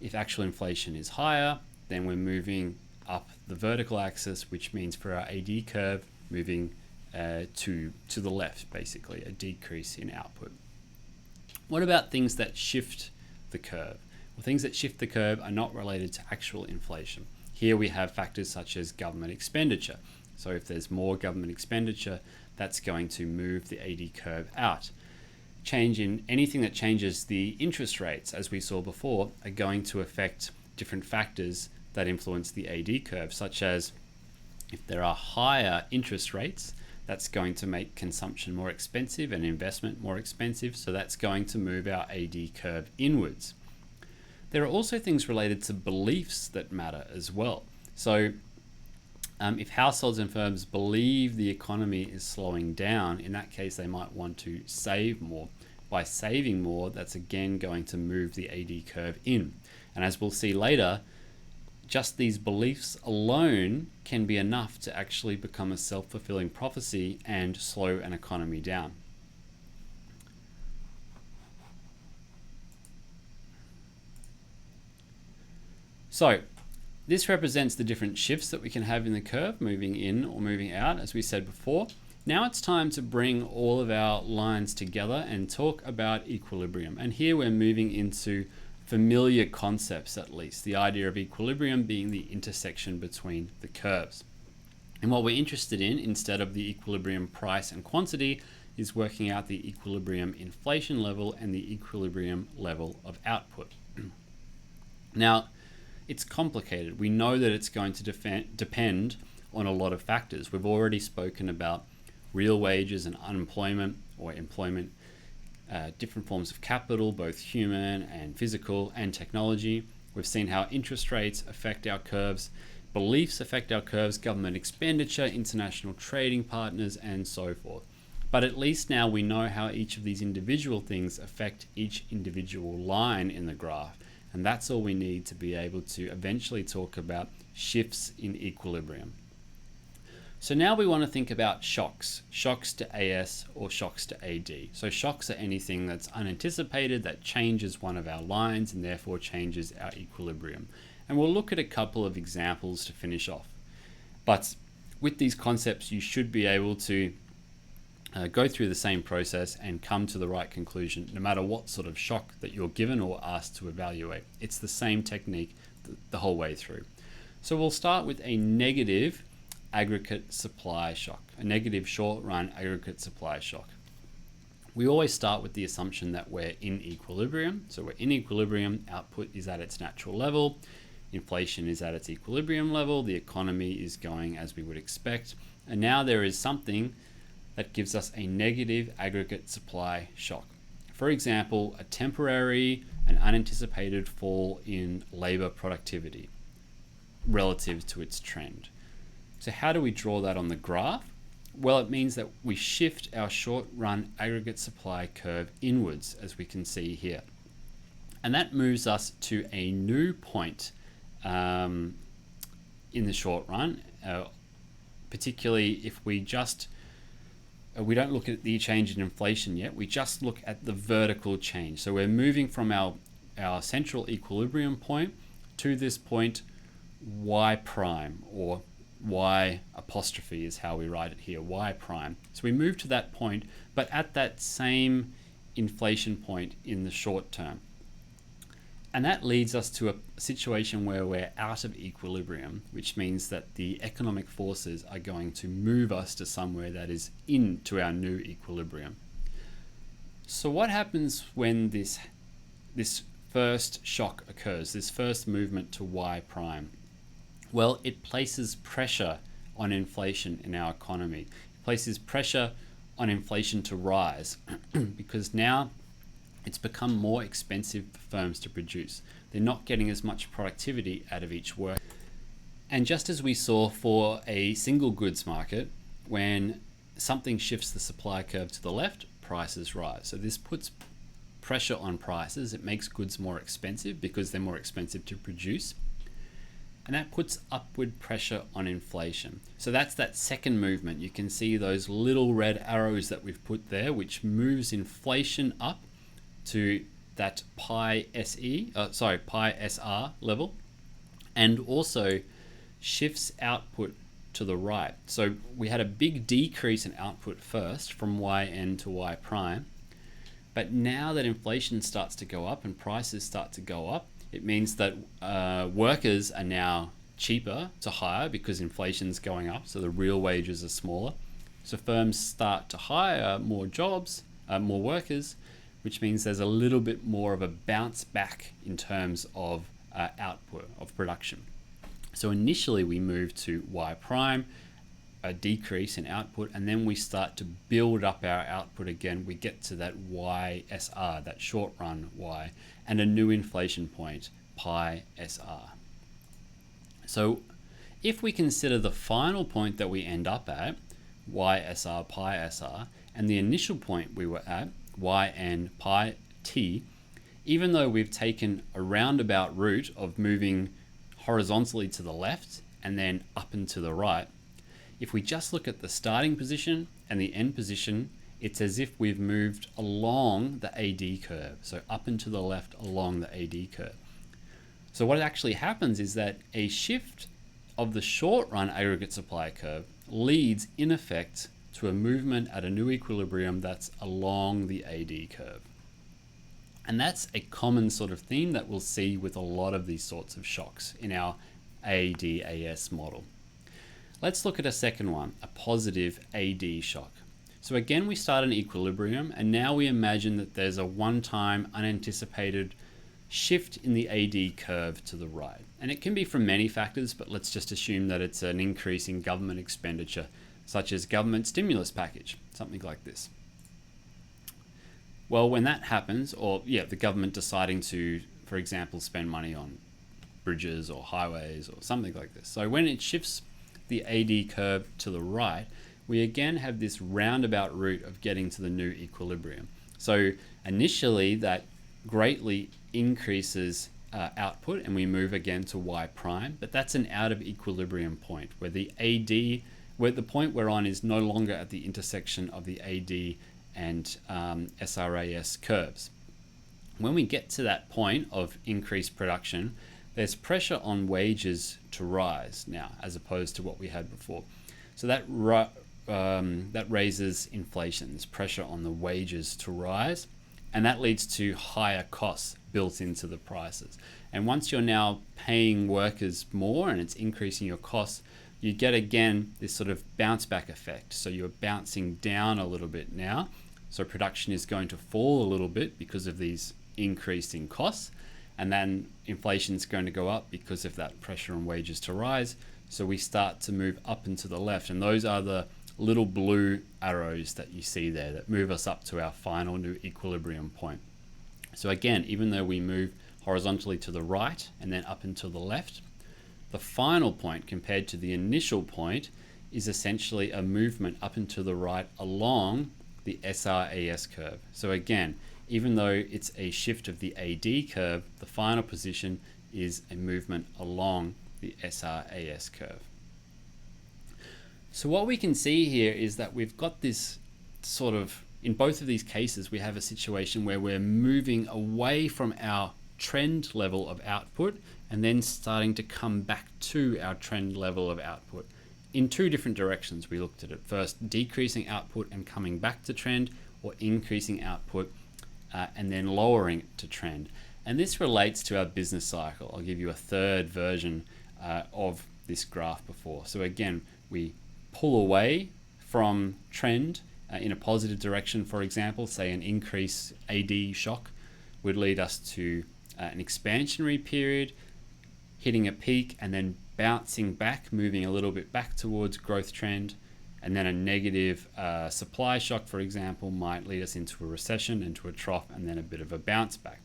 if actual inflation is higher, then we're moving up the vertical axis, which means for our AD curve, moving to the left, basically, a decrease in output. What about things that shift the curve? Well, things that shift the curve are not related to actual inflation. Here we have factors such as government expenditure. So if there's more government expenditure, that's going to move the AD curve out. Change in anything that changes the interest rates, as we saw before, are going to affect different factors that influence the AD curve, such as if there are higher interest rates, that's going to make consumption more expensive and investment more expensive, so that's going to move our AD curve inwards. There are also things related to beliefs that matter as well. So if households and firms believe the economy is slowing down, in that case they might want to save more. By saving more, that's again going to move the AD curve in. And as we'll see later, just these beliefs alone can be enough to actually become a self-fulfilling prophecy and slow an economy down. So this represents the different shifts that we can have in the curve, moving in or moving out, as we said before. Now it's time to bring all of our lines together and talk about equilibrium. And here we're moving into familiar concepts, at least, the idea of equilibrium being the intersection between the curves. And what we're interested in, instead of the equilibrium price and quantity, is working out the equilibrium inflation level and the equilibrium level of output. Now, it's complicated. We know that it's going to depend on a lot of factors. We've already spoken about real wages and unemployment or employment, different forms of capital, both human and physical, and technology. We've seen how interest rates affect our curves, beliefs affect our curves, government expenditure, international trading partners, and so forth. But at least now we know how each of these individual things affect each individual line in the graph. And that's all we need to be able to eventually talk about shifts in equilibrium. So now we want to think about shocks to AS or shocks to AD. So shocks are anything that's unanticipated, that changes one of our lines and therefore changes our equilibrium. And we'll look at a couple of examples to finish off. But with these concepts, you should be able to go through the same process and come to the right conclusion, no matter what sort of shock that you're given or asked to evaluate. It's the same technique the whole way through. So we'll start with a negative aggregate supply shock, a negative short-run aggregate supply shock. We always start with the assumption that we're in equilibrium. So we're in equilibrium, output is at its natural level, inflation is at its equilibrium level, the economy is going as we would expect, and now there is something that gives us a negative aggregate supply shock. For example, a temporary and unanticipated fall in labor productivity relative to its trend. So how do we draw that on the graph? Well, it means that we shift our short-run aggregate supply curve inwards, as we can see here. And that moves us to a new point in the short run, particularly if we don't look at the change in inflation yet, we just look at the vertical change. So we're moving from our central equilibrium point to this point y prime, or y apostrophe is how we write it here, y prime. So we move to that point, but at that same inflation point in the short term. And that leads us to a situation where we're out of equilibrium, which means that the economic forces are going to move us to somewhere that is into our new equilibrium. So what happens when this first shock occurs, this first movement to y prime? Well, it places pressure on inflation in our economy. It places pressure on inflation to rise because now it's become more expensive for firms to produce. They're not getting as much productivity out of each work. And just as we saw for a single goods market, when something shifts the supply curve to the left, prices rise. So this puts pressure on prices. It makes goods more expensive because they're more expensive to produce. And that puts upward pressure on inflation. So that's that second movement. You can see those little red arrows that we've put there, which moves inflation up to that pi SR level, and also shifts output to the right. So we had a big decrease in output first from yn to y prime, but now that inflation starts to go up and prices start to go up, it means that workers are now cheaper to hire because inflation's going up, so the real wages are smaller. So firms start to hire more jobs, more workers, which means there's a little bit more of a bounce back in terms of output, of production. So initially we move to y prime, a decrease in output, and then we start to build up our output again. We get to that YSR, that short run Y, and a new inflation point, pi SR. So if we consider the final point that we end up at, YSR, pi SR, and the initial point we were at, yn pi t, even though we've taken a roundabout route of moving horizontally to the left and then up and to the right, if we just look at the starting position and the end position, it's as if we've moved along the AD curve, so up and to the left along the AD curve. So what actually happens is that a shift of the short run aggregate supply curve leads in effect to a movement at a new equilibrium that's along the AD curve. And that's a common sort of theme that we'll see with a lot of these sorts of shocks in our ADAS model. Let's look at a second one, a positive AD shock. So again, we start an equilibrium, and now we imagine that there's a one-time unanticipated shift in the AD curve to the right. And it can be from many factors, but let's just assume that it's an increase in government expenditure, such as government stimulus package, something like this. Well, when that happens, or the government deciding to, for example, spend money on bridges or highways or something like this. So when it shifts the AD curve to the right, we again have this roundabout route of getting to the new equilibrium. So initially that greatly increases output and we move again to Y prime, but that's an out of equilibrium point where the AD, where the point we're on is no longer at the intersection of the AD and SRAS curves. When we get to that point of increased production, there's pressure on wages to rise now, as opposed to what we had before. So that raises inflation. There's pressure on the wages to rise, and that leads to higher costs built into the prices. And once you're now paying workers more and it's increasing your costs, you get again this sort of bounce back effect. So you're bouncing down a little bit now. So production is going to fall a little bit because of these increasing costs, and then inflation is going to go up because of that pressure on wages to rise. So we start to move up and to the left, and those are the little blue arrows that you see there that move us up to our final new equilibrium point. So again, even though we move horizontally to the right and then up and to the left, the final point compared to the initial point is essentially a movement up and to the right along the SRAS curve. So again, even though it's a shift of the AD curve, the final position is a movement along the SRAS curve. So what we can see here is that we've got this sort of, in both of these cases, we have a situation where we're moving away from our trend level of output and then starting to come back to our trend level of output. In two different directions we looked at it. First, decreasing output and coming back to trend, or increasing output and then lowering it to trend. And this relates to our business cycle. I'll give you a third version of this graph before. So again, we pull away from trend in a positive direction. For example, say an increase AD shock would lead us to an expansionary period, hitting a peak and then bouncing back, moving a little bit back towards growth trend. And then a negative supply shock, for example, might lead us into a recession, into a trough, and then a bit of a bounce back.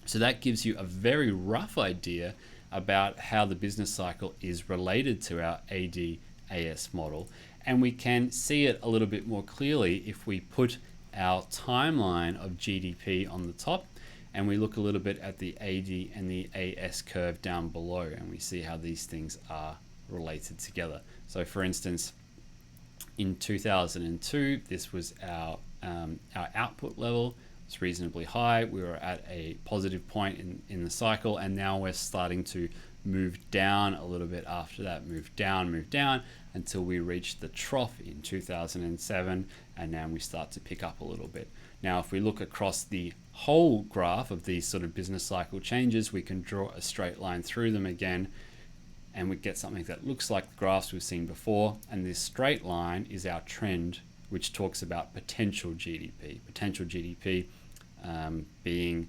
So that gives you a very rough idea about how the business cycle is related to our AD-AS model. And we can see it a little bit more clearly if we put our timeline of GDP on the top and we look a little bit at the AD and the AS curve down below, and we see how these things are related together. So for instance, in 2002, this was our output level. It's reasonably high. We were at a positive point in the cycle, and now we're starting to move down a little bit after that, move down until we reach the trough in 2007, and now we start to pick up a little bit. Now, if we look across the whole graph of these sort of business cycle changes, we can draw a straight line through them again, and we get something that looks like the graphs we've seen before. And this straight line is our trend, which talks about potential GDP. Potential GDP being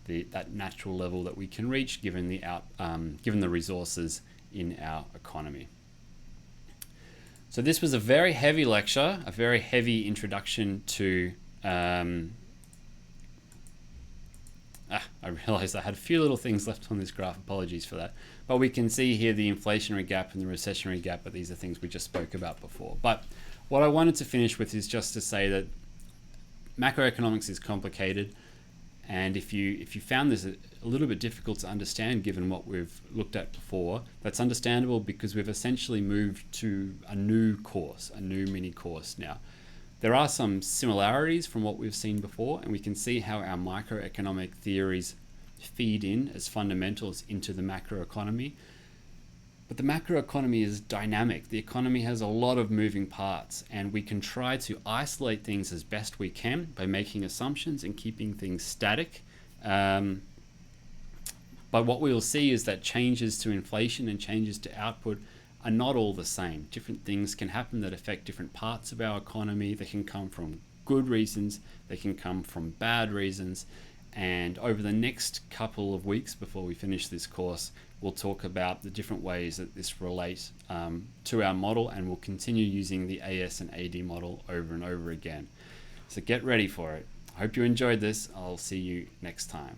that natural level that we can reach given the resources in our economy. So this was a very heavy lecture, a very heavy introduction to I realized I had a few little things left on this graph, apologies for that. But we can see here the inflationary gap and the recessionary gap, but these are things we just spoke about before. But what I wanted to finish with is just to say that macroeconomics is complicated, and if you found this a little bit difficult to understand given what we've looked at before, that's understandable because we've essentially moved to a new course, a new mini course now. There are some similarities from what we've seen before, and we can see how our microeconomic theories feed in as fundamentals into the macroeconomy. But the macroeconomy is dynamic. The economy has a lot of moving parts, and we can try to isolate things as best we can by making assumptions and keeping things static. But what we will see is that changes to inflation and changes to output are not all the same. Different things can happen that affect different parts of our economy. They can come from good reasons, they can come from bad reasons. And over the next couple of weeks before we finish this course, we'll talk about the different ways that this relates to our model, and we'll continue using the AS and AD model over and over again. So get ready for it. I hope you enjoyed this. I'll see you next time.